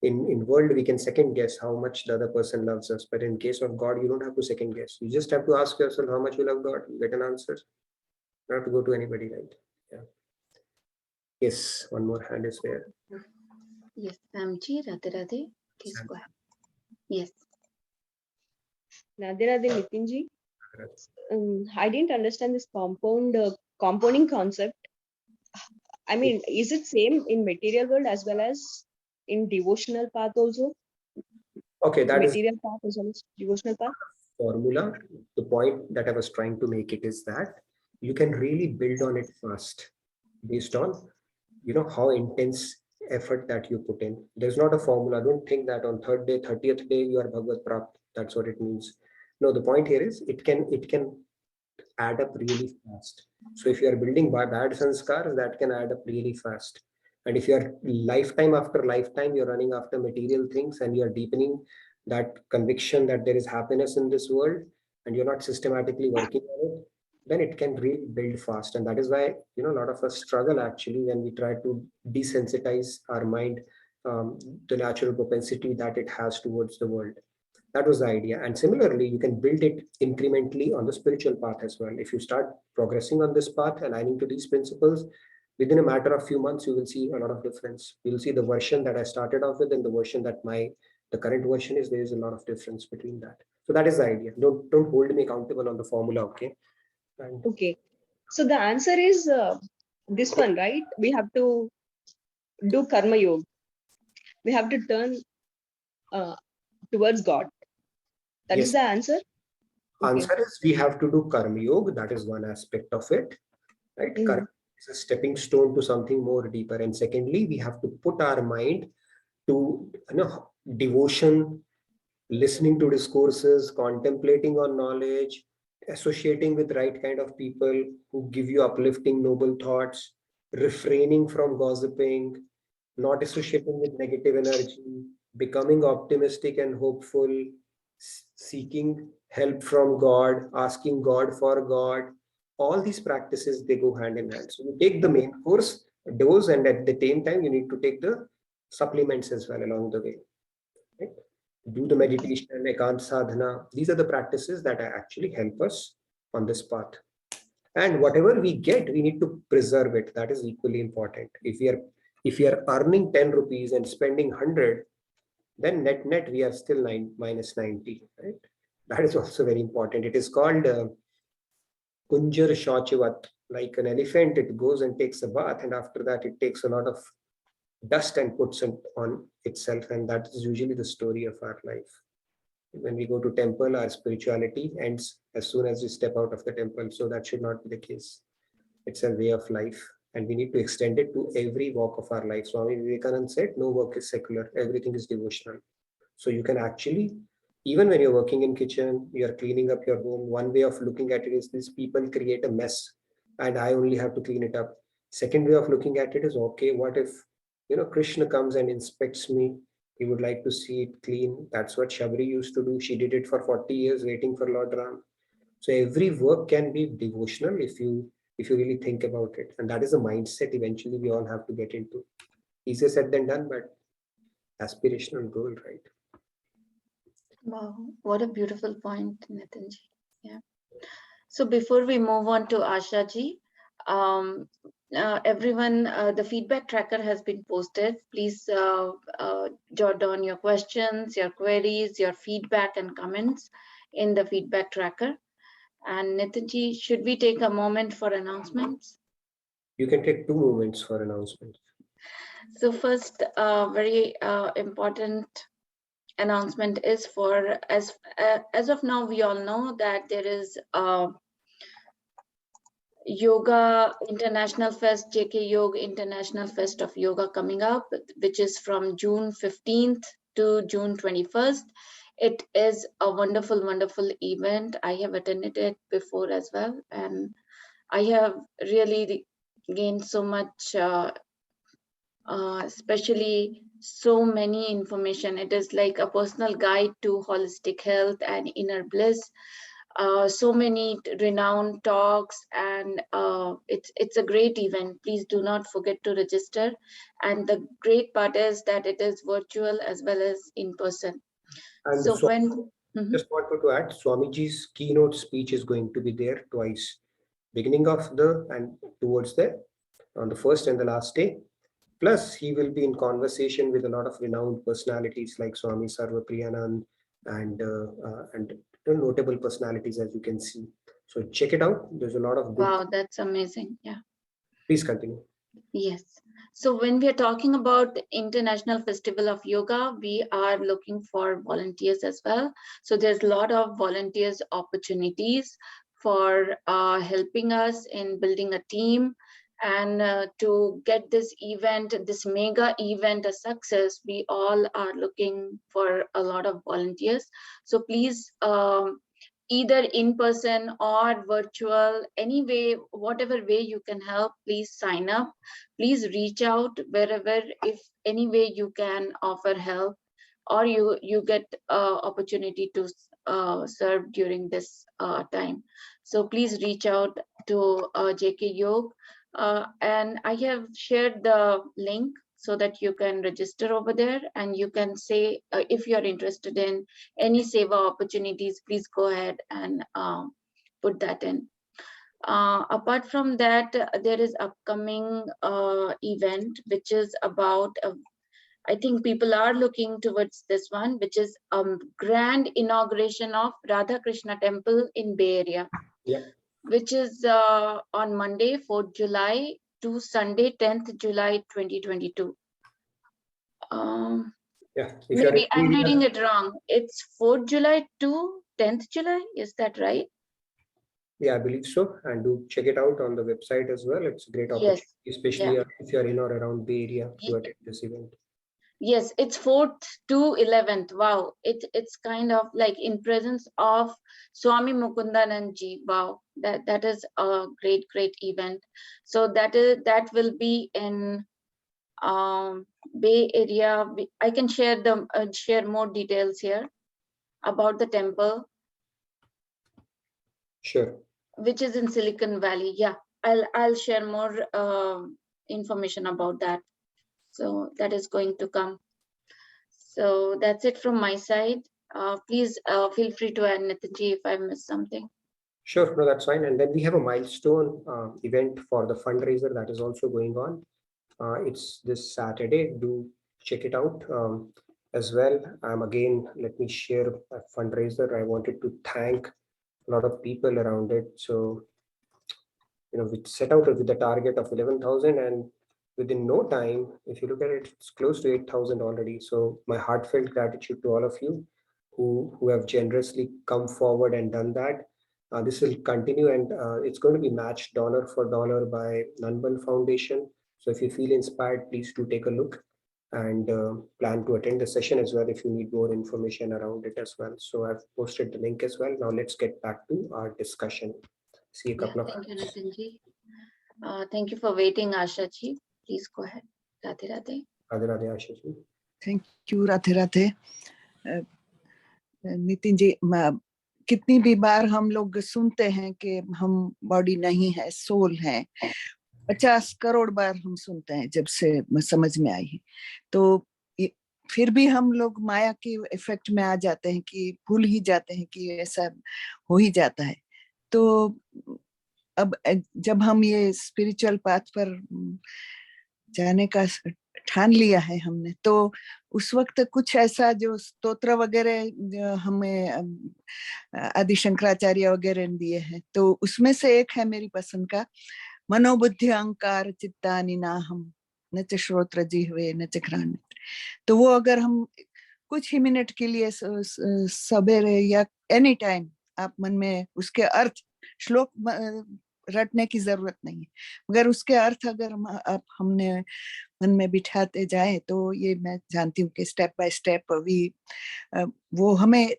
in world we can second guess how much the other person loves us. But in case of God, you don't have to second guess. You just have to ask yourself how much you love God. You get an answer. You don't have to go to anybody, right? Yeah. Yes, one more hand is there. Yes, Samji, Radhe Radhe, please go ahead. Yes. Radhe Radhe, Nitinji. I didn't understand this compounding concept. I mean, is it same in material world as well as in devotional path also? Okay, that material path as well as devotional path. Formula. The point that I was trying to make it is that you can really build on it fast based on how intense effort that you put in. There's not a formula. Don't think that on 3rd day, 30th day you are Bhagavad Prapt. That's what it means. No, the point here is it can add up really fast. So if you are building bad sanskars, that can add up really fast. And if you are lifetime after lifetime, you're running after material things and you're deepening that conviction that there is happiness in this world and you're not systematically working on it, then it can really build fast. And that is why, a lot of us struggle actually when we try to desensitize our mind, the natural propensity that it has towards the world. That was the idea. And similarly, you can build it incrementally on the spiritual path as well. If you start progressing on this path, aligning to these principles, within a matter of few months, you will see a lot of difference. You will see the version that I started off with and the version that the current version is. There is a lot of difference between that. So that is the idea. Don't hold me accountable on the formula, okay? And Okay. So the answer is this one, right? We have to do karma yoga. We have to turn towards God. That is yes, the answer. Okay. answer is we have to do karma yoga. That is one aspect of it, right? Karma is a stepping stone to something more deeper. And secondly, we have to put our mind to devotion, listening to discourses, contemplating on knowledge, associating with right kind of people who give you uplifting, noble thoughts, refraining from gossiping, not associating with negative energy, becoming optimistic and hopeful, seeking help from God, asking God for God. All these practices, they go hand in hand. So you take the main course dose, and at the same time, you need to take the supplements as well along the way. Right? Do the meditation, ekant sadhana. These are the practices that actually help us on this path. And whatever we get, we need to preserve it. That is equally important. If we are earning 10 rupees and spending 100, then net we are still minus 90. Right? That is also very important. It is called kunjar shachivat. Like an elephant, it goes and takes a bath, and after that, it takes a lot of dust and puts it on itself. And that is usually the story of our life. When we go to temple, our spirituality ends as soon as we step out of the temple. So that should not be the case. It's a way of life, and we need to extend it to every walk of our life. Swami Vivekananda said, no work is secular, everything is devotional. So you can actually, even when you're working in kitchen, you're cleaning up your home, one way of looking at it is these people create a mess and I only have to clean it up. Second way of looking at it is, okay, what if Krishna comes and inspects me? He would like to see it clean. That's what Shabri used to do. She did it for 40 years waiting for Lord Ram. So every work can be devotional if you really think about it. And that is a mindset eventually we all have to get into. Easier said than done, but aspirational goal, right? Wow, what a beautiful point, Nitinji. Yeah. So before we move on to Asha ji, everyone, the feedback tracker has been posted. Please jot down your questions, your queries, your feedback and comments in the feedback tracker. And Nitinji, should we take a moment for announcements? You can take 2 moments for announcements. So first, very important announcement is for, as of now, we all know that there is Yoga International Fest, JK Yoga International Fest of Yoga coming up, which is from June 15th to June 21st. It is a wonderful, wonderful event. I have attended it before as well, and I have really gained so much, especially so many information. It is like a personal guide to holistic health and inner bliss. So many renowned talks, and it's a great event. Please do not forget to register. And the great part is that it is virtual as well as in person. And so just wanted to add, Swamiji's keynote speech is going to be there twice, beginning of and towards on the first and the last day. Plus, he will be in conversation with a lot of renowned personalities like Swami Sarvapriyanand and notable personalities, as you can see. So check it out. There's a lot of good. Wow, that's amazing. Yeah. Please continue. Yes. So when we are talking about the International Festival of Yoga, we are looking for volunteers as well. So there's a lot of volunteers opportunities for helping us in building a team. And to get this event, this mega event a success, we all are looking for a lot of volunteers. So please, either in person or virtual, anyway, whatever way you can help, please sign up. Please reach out wherever, if any way you can offer help, or you get opportunity to serve during this time. So please reach out to JK Yog. And I have shared the link so that you can register over there and you can say if you're interested in any seva opportunities, please go ahead and put that in. Apart from that, there is upcoming event which is about I think people are looking towards this one, which is grand inauguration of Radha Krishna Temple in Bay Area, Yeah. which is on Monday, 4th July to Sunday, 10th July 2022. Yeah, if you're Maybe in I'm India- reading it wrong. It's 4th July to 10th July. Is that right? Yeah, I believe so. And do check it out on the website as well. It's a great opportunity, Yes. especially Yeah. if you're in or around Bay Area to attend this event. Yes, it's 4th to 11th. Wow, it's kind of like in presence of Swami Mukundanandji. Wow, that is a great event. So that will be in Bay Area. I can share more details here about the temple, Sure. which is in Silicon Valley. Yeah, I'll share more information about that. So that is going to come. So that's it from my side. Please feel free to add, Nitinji, if I missed something. Sure, no, that's fine. And then we have a milestone event for the fundraiser that is also going on. It's this Saturday. Do check it out as well. Again, let me share a fundraiser. I wanted to thank a lot of people around it. So, we set out with the target of 11,000, and within no time, if you look at it, it's close to 8,000 already. So my heartfelt gratitude to all of you who have generously come forward and done that. This will continue, and it's going to be matched dollar for dollar by Nanban Foundation. So if you feel inspired, please do take a look and plan to attend the session as well if you need more information around it as well. So I've posted the link as well. Now let's get back to our discussion. See a couple of Thank you, Nitinji. Thank you for waiting, Asha ji. Please go ahead. Radhe Radhe. Radhe Radhe, Asha ji. Thank you Radhe Radhe Nitin ji कितनी भी बार हम लोग सुनते हैं कि हम body नहीं है सोल है 50 करोड़ बार हम सुनते हैं जब से समझ में आई है तो फिर भी हम लोग माया की इफेक्ट में आ जाते हैं कि भूल ही जाते हैं कि ऐसा हो ही जाता है तो अब जब हम ये स्पिरिचुअल पाथ पर जाने का ठान लिया है हमने तो उस वक्त कुछ ऐसा जो स्तोत्र वगैरह हमें आदि शंकराचार्य वगैरह ने दिए हैं तो उसमें से एक है मेरी पसंद का मनोबुद्धि अहंकार चित्तानि नाहम न च श्रोत्र जिह्वे न च घ्राण तो वो अगर हम कुछ ही मिनट के लिए सवेरे या एनी टाइम आप मन में उसके अर्थ श्लोक रटने की जरूरत नहीं है मगर उसके अर्थ अगर आप हमने मन में बिठाते जाए तो ये मैं जानती हूँ कि स्टेप बाय स्टेप वो हमें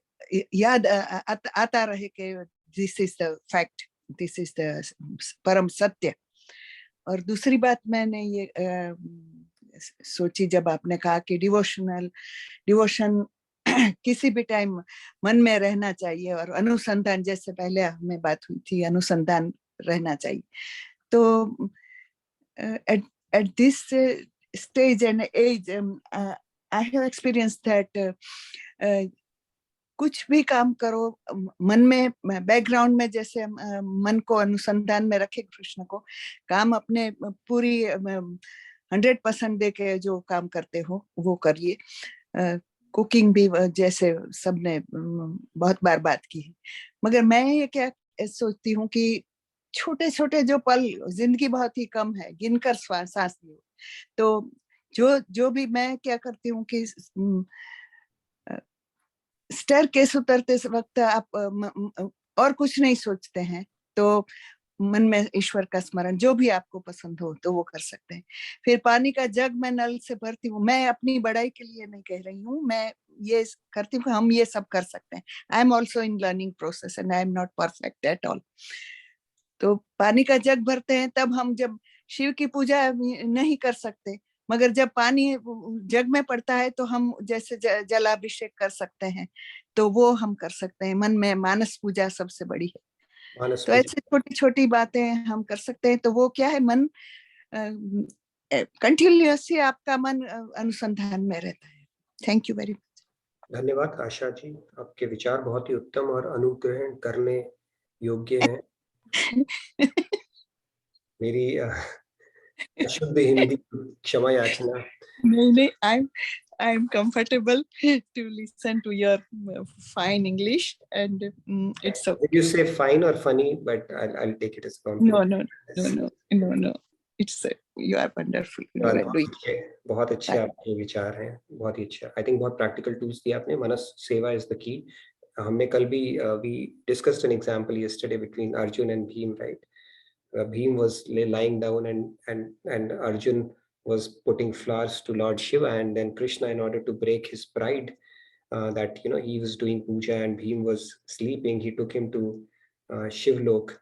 याद आता रहे कि this is the fact this is the परम सत्य और दूसरी बात मैंने ये सोची जब आपने कहा कि डिवोशन किसी भी टाइम मन में रहना चाहिए और अनुसंधान जैसे पहले हमें बात हुई थी अनुसंधान रहना चाहिए तो at this stage and age I have experienced that कुछ भी काम करो मन में बैकग्राउंड में जैसे मन को अनुसंधान में रखे कृष्ण को काम अपने पूरी 100% दे के जो काम करते हो वो करिए कुकिंग भी जैसे सबने बहुत बार बात की है मगर मैं ये क्या सोचती हूँ कि छोटे छोटे जो पल जिंदगी बहुत ही कम है गिनकर सांस लो तो जो भी मैं क्या करती हूँ कि स्टेयर केस उतरते वक्त आप और कुछ नहीं सोचते हैं तो मन में ईश्वर का स्मरण जो भी आपको पसंद हो तो वो कर सकते हैं फिर पानी का जग मैं नल से भरती हूँ मैं अपनी बड़ाई के लिए नहीं कह रही हूँ मैं ये करती हूँ हम ये सब कर सकते हैं I am also in learning process and I am not perfect at all तो पानी का जग भरते हैं तब हम जब शिव की पूजा नहीं कर सकते मगर जब पानी जग में पड़ता है तो हम जैसे जलाभिषेक कर सकते हैं तो वो हम कर सकते हैं मन में मानस पूजा सबसे बड़ी है तो ऐसे छोटी छोटी बातें हम कर सकते हैं तो वो क्या है मन कंटिन्यूअसली आपका मन अनुसंधान में रहता है. Thank you very much. धन्यवाद आशा जी, आपके विचार बहुत ही उत्तम और अनुग्रहण करने योग्य हैं. मेरी अशुद्ध हिंदी क्षमा याचना. नहीं, I'm comfortable to listen to your fine English, and it's okay. Did you say fine or funny? But I'll take it as compliment. No. It's you are wonderful. You are doing. बहुत अच्छे आपके विचार हैं, बहुत ही अच्छा. I think बहुत practical tools दिए आपने. मनस सेवा is the key. हमने कल भी we discussed an example yesterday between Arjun and Bhim, right? Bhim was lying down and Arjun was putting flowers to Lord Shiva, and then Krishna, in order to break his pride that he was doing puja and Bhim was sleeping, he took him to Shivlok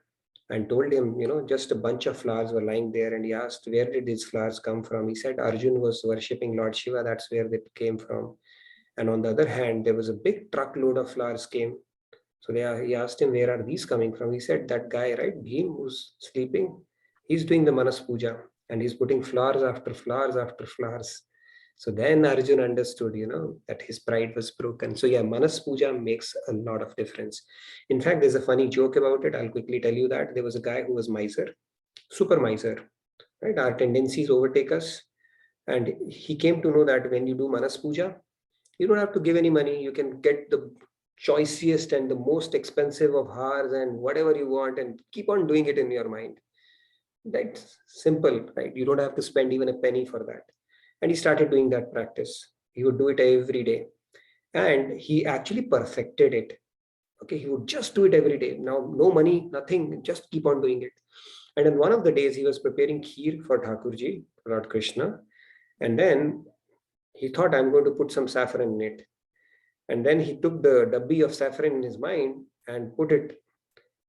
and told him, just a bunch of flowers were lying there, and he asked, where did these flowers come from? He said Arjun was worshipping Lord Shiva, that's where they came from. And on the other hand, there was a big truckload of flowers came. So he asked him, where are these coming from? He said, that guy, right, Bhim, who's sleeping, he's doing the Manas Puja and he's putting flowers after flowers after flowers. So then Arjun understood, that his pride was broken. So yeah, Manas Puja makes a lot of difference. In fact, there's a funny joke about it. I'll quickly tell you that. There was a guy who was miser, super miser, right? Our tendencies overtake us. And he came to know that when you do Manas Puja, you don't have to give any money. You can get the choicest and the most expensive of hars and whatever you want and keep on doing it in your mind. That's simple, right? You don't have to spend even a penny for that. And he started doing that practice. He would do it every day. And he actually perfected it. Okay, he would just do it every day. Now, no money, nothing, just keep on doing it. And then one of the days he was preparing kheer for Thakurji, Lord Krishna. And then he thought, I'm going to put some saffron in it. And then he took the dabbi of saffron in his mind and put it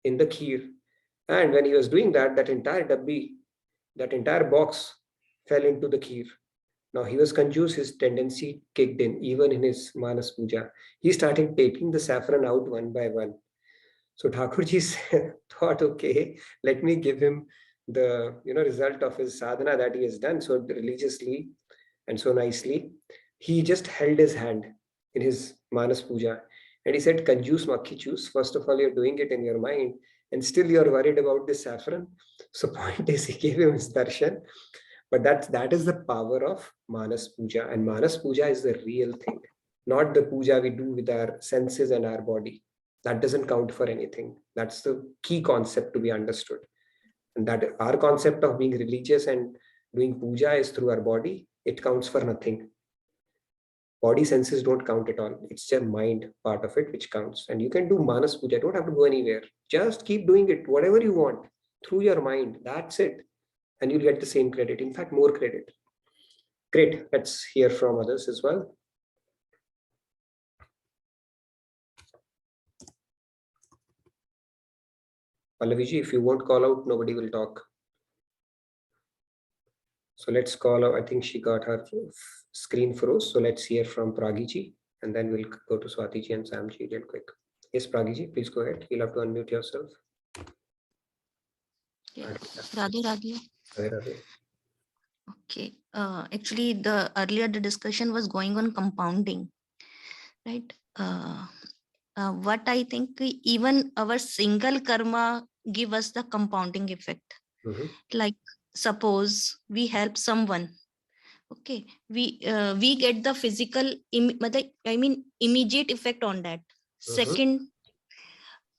in the kheer. And when he was doing that, that entire dabbi, that entire box fell into the kheer. Now he was confused, his tendency kicked in, even in his Manas Puja. He started taking the saffron out one by one. So Thakurji thought, okay, let me give him the result of his sadhana that he has done so religiously and so nicely. He just held his hand in his Manas Puja and he said, Kanjus Makhi Chus, first of all, you're doing it in your mind and still you're worried about this saffron. So point is, he gave him his darshan. But that is the power of Manas Puja, and Manas Puja is the real thing, not the puja we do with our senses and our body. That doesn't count for anything. That's the key concept to be understood. And that our concept of being religious and doing puja is through our body. It counts for nothing. Body senses don't count at all. It's the mind part of it which counts. And you can do Manas Puja. Don't have to go anywhere. Just keep doing it, whatever you want, through your mind. That's it. And you'll get the same credit. In fact, more credit. Great. Let's hear from others as well. Pallaviji, if you won't call out, nobody will talk. So let's call out. I think she got her screen froze. So let's hear from Pragiji, and then we'll go to Swatiji and Samji real quick. Yes, Pragiji, please go ahead. You'll have to unmute yourself. Yes. Radhe Radhe. Radhe Radhe. Okay. Actually, the discussion was going on compounding, right? What I think, even our single karma give us the compounding effect. Like suppose we help someone, okay, we get the physical immediate effect on that. Second,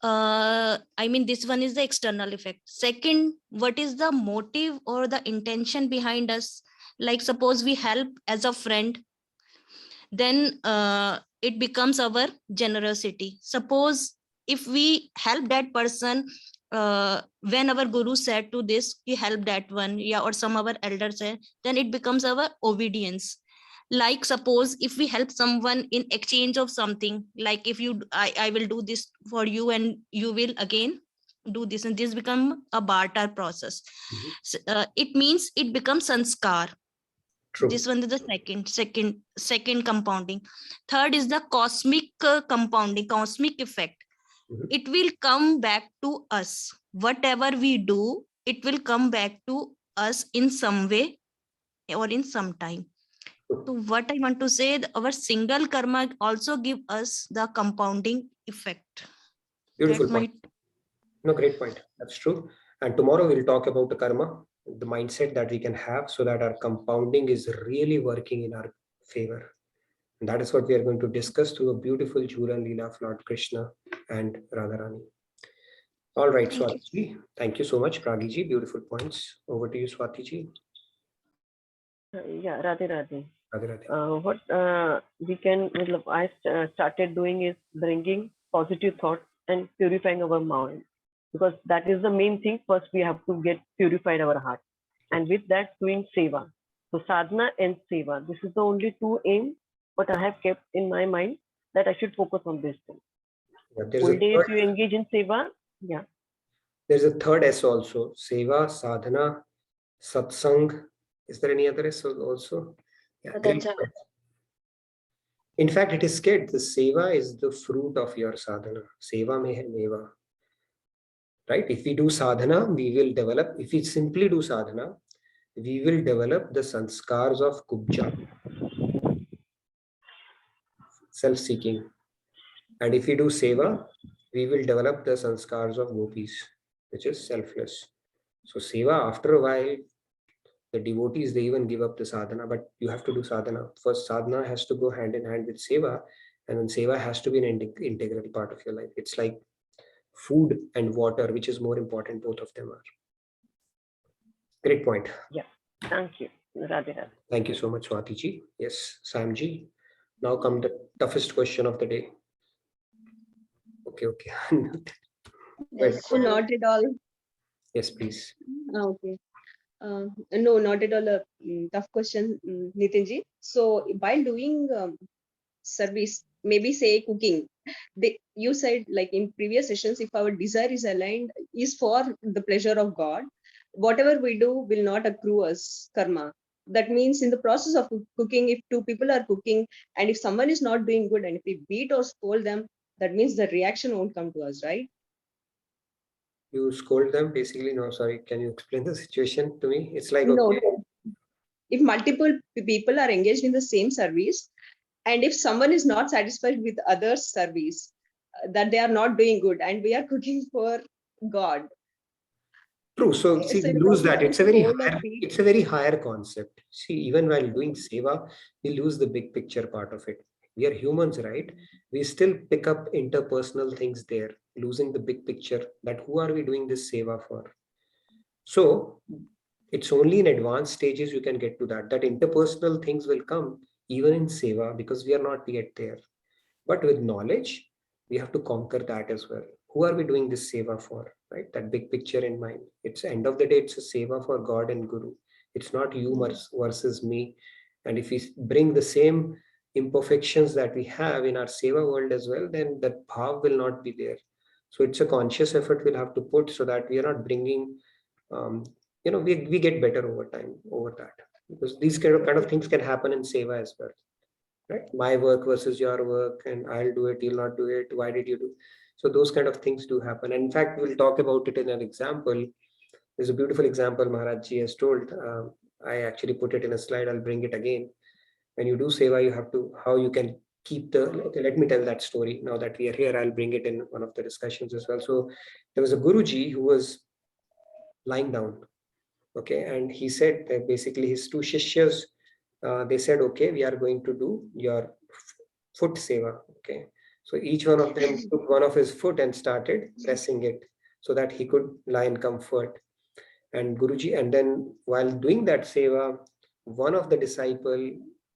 this one is the external effect. Second, what is the motive or the intention behind us? Like suppose we help as a friend, then it becomes our generosity. Suppose if we help that person, when our guru said to this, we help that one, yeah, or some our elders said, then it becomes our obedience. Like suppose if we help someone in exchange of something, like if you I will do this for you and you will again do this, and this become a barter process. So, it means it becomes sanskar. True. This one is the second compounding. Third is the cosmic compounding, cosmic effect. It will come back to us. Whatever we do, it will come back to us in some way. or in some time. So what I want to say, our single karma also give us the compounding effect. Beautiful That point. No, great point. That's true. And tomorrow we'll talk about the karma, the mindset that we can have so that our compounding is really working in our favor. And that is what we are going to discuss through a beautiful Jhula Leela of Lord Krishna and Radharani. All right, Swati ji. Thank you so much, Pragi ji. Beautiful points. Over to you, Swati ji. Yeah, Radhe Radhe. Radhe Radhe. What we can, I started doing is bringing positive thoughts and purifying our mind, because that is the main thing. First, we have to get purified our heart, and with that, doing seva. So sadhana and seva. This is the only two aims what I have kept in my mind, that I should focus on this thing. Full day if you engage in seva, yeah. There's a third S also. Seva, sadhana, satsang. Is there any other S also? Yeah, great. In fact, it is said the seva is the fruit of your sadhana. Seva mein hai meva. Right? If we do sadhana, we will develop. If we simply do sadhana, we will develop the sanskars of kubja, self-seeking. And if we do seva, we will develop the sanskars of gopis, which is selfless. So seva, after a while, the devotees, they even give up the sadhana, but you have to do sadhana. First, sadhana has to go hand in hand with seva, and then seva has to be an integral part of your life. It's like food and water, which is more important, both of them are. Great point. Yeah, thank you. Radhe Radhe. Thank you so much, Swati ji. Yes, Sam ji. Now come the toughest question of the day. Okay. Yes, so not at all. Yes, please. Okay. No, not at all a tough question, Nitinji. So while doing service, maybe say cooking, you said like in previous sessions, if our desire is aligned, is for the pleasure of God, whatever we do will not accrue us karma. That means in the process of cooking, if two people are cooking and if someone is not doing good and if we beat or scold them, that means the reaction won't come to us, right? You scold them, basically? No, sorry. Can you explain the situation to me? It's like, No, okay. if multiple people are engaged in the same service, and if someone is not satisfied with other service, that they are not doing good, and we are cooking for God. True. So see, we lose that. It's a very higher concept. See, even while doing seva, we lose the big picture part of it. We are humans, right? We still pick up interpersonal things there, losing the big picture that who are we doing this seva for? So it's only in advanced stages you can get to that. That interpersonal things will come even in seva because we are not yet there. But with knowledge, we have to conquer that as well. Who are we doing this seva for? Right? That big picture in mind. It's end of the day, it's a seva for God and Guru. It's not you versus me. And if we bring the same imperfections that we have in our seva world as well, then that bhav will not be there. So it's a conscious effort we'll have to put so that we are not bringing, we get better over time over that. Because these kind of things can happen in seva as well. Right? My work versus your work, and I'll do it, you'll not do it. Why did you do? So those kind of things do happen. And in fact, we'll talk about it in an example. There's a beautiful example Maharaj Ji has told. I actually put it in a slide. I'll bring it again. When you do seva, you have to, how you can keep the, okay, let me tell that story. Now that we are here, I'll bring it in one of the discussions as well. So there was a Guruji who was lying down. Okay. And he said that basically his two shishyas, they said, okay, we are going to do your foot seva. Okay. So each one of them took one of his foot and started pressing it so that he could lie in comfort. And Guruji, and then while doing that seva, one of the disciple,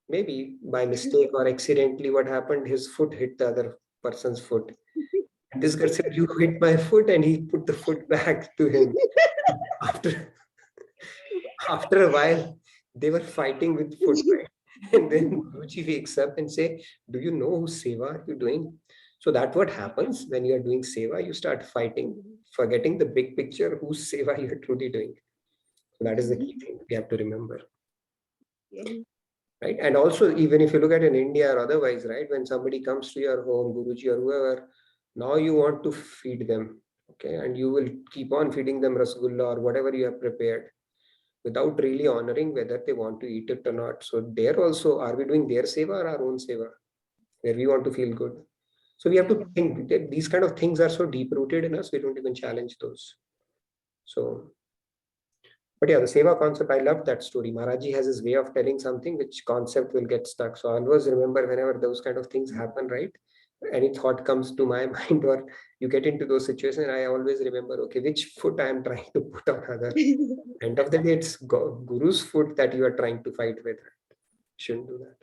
maybe by mistake or accidentally, what happened, his foot hit the other person's foot. And this guy said, you hit my foot, and he put the foot back to him. After a while, they were fighting with foot, right? And then Guruji wakes up and say, do you know whose seva are you doing? So that's what happens when you are doing seva. You start fighting, forgetting the big picture, whose seva you are truly doing. So that is the key thing we have to remember. Right? And also, even if you look at in India or otherwise, right, when somebody comes to your home, Guruji or whoever, now you want to feed them. Okay. And you will keep on feeding them rasgulla or whatever you have prepared. without really honoring whether they want to eat it or not. So there also, are we doing their seva or our own seva, where we want to feel good? So we have to think that these kind of things are so deep rooted in us, we don't even challenge those. So, but yeah, the seva concept, I love that story. Maharaji has his way of telling something which concept will get stuck. So I always remember whenever those kind of things happen, right? Any thought comes to my mind or you get into those situations, I always remember, okay, which foot I am trying to put on other. End of the day, it's Guru's foot that you are trying to fight with. Shouldn't do that.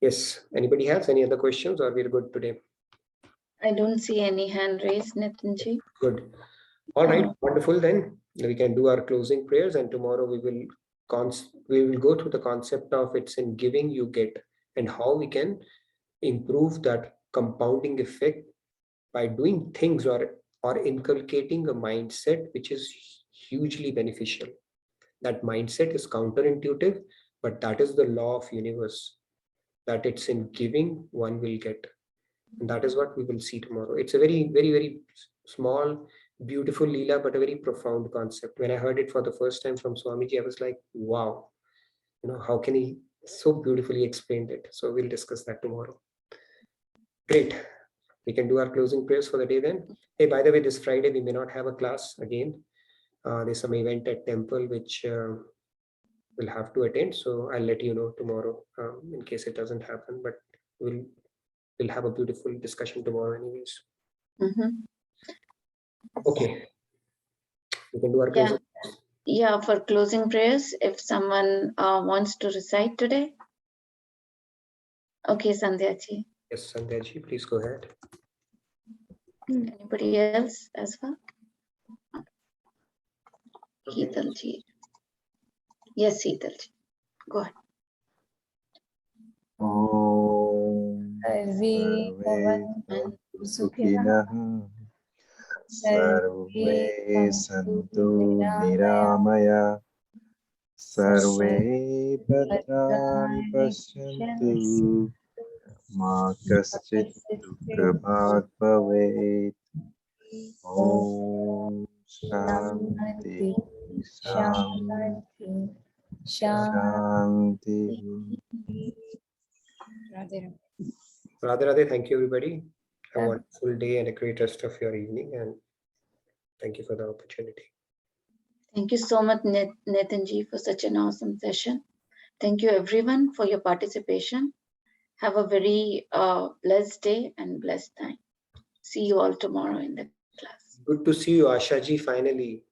Yes. Anybody has any other questions or we're good today? I don't see any hand raised, Nitinji. Good. All right. Wonderful. Then we can do our closing prayers, and tomorrow we will go through the concept of it's in giving you get and how we can improve that compounding effect by doing things or inculcating a mindset which is hugely beneficial. That mindset is counterintuitive, but that is the law of universe, that it's in giving one will get. And that is what we will see tomorrow. It's a very, very, very small, beautiful Leela, but a very profound concept. When I heard it for the first time from Swamiji, I was like, wow, how can he so beautifully explained it? So we'll discuss that tomorrow. Great. We can do our closing prayers for the day then. Hey, by the way, this Friday, we may not have a class again. There's some event at temple, which we'll have to attend. So I'll let you know tomorrow in case it doesn't happen, but we'll have a beautiful discussion tomorrow anyways. Okay. We can do our closing. Yeah, for closing prayers, if someone wants to recite today. Okay, Sandhyaji. Yes, Sandhyaji, please go ahead. Anybody else as well? Heetalji. Yes, Heetalji. Go ahead. सर्वे भवन्तु सुखिनः सर्वे सन्तु निरामया सर्वे भद्राणि पश्यन्तु मा कश्चित् दुःखभाग् भवेत् ॐ शान्ति शान्ति शान्ति Radhe Radhe, thank you everybody. Have a wonderful day and a great rest of your evening, and thank you for the opportunity. Thank you so much, Nitinji, for such an awesome session. Thank you everyone for your participation. Have a very blessed day and blessed time. See you all tomorrow in the class. Good to see you, Asha ji. Finally,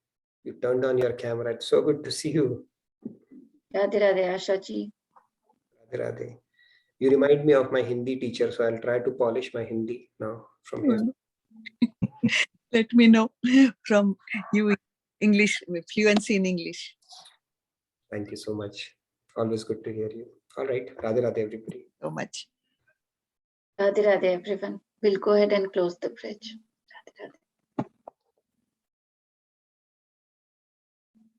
you turned on your camera. It's so good to see you. Radhe Radhe, Asha ji. Radhe Radhe. You remind me of my Hindi teacher, so I'll try to polish my Hindi now from here. Let me know from you English, fluency in English. Thank you so much. Always good to hear you. All right. Radhe Radhe, everybody. So much. Radhe Radhe, everyone. We'll go ahead and close the bridge.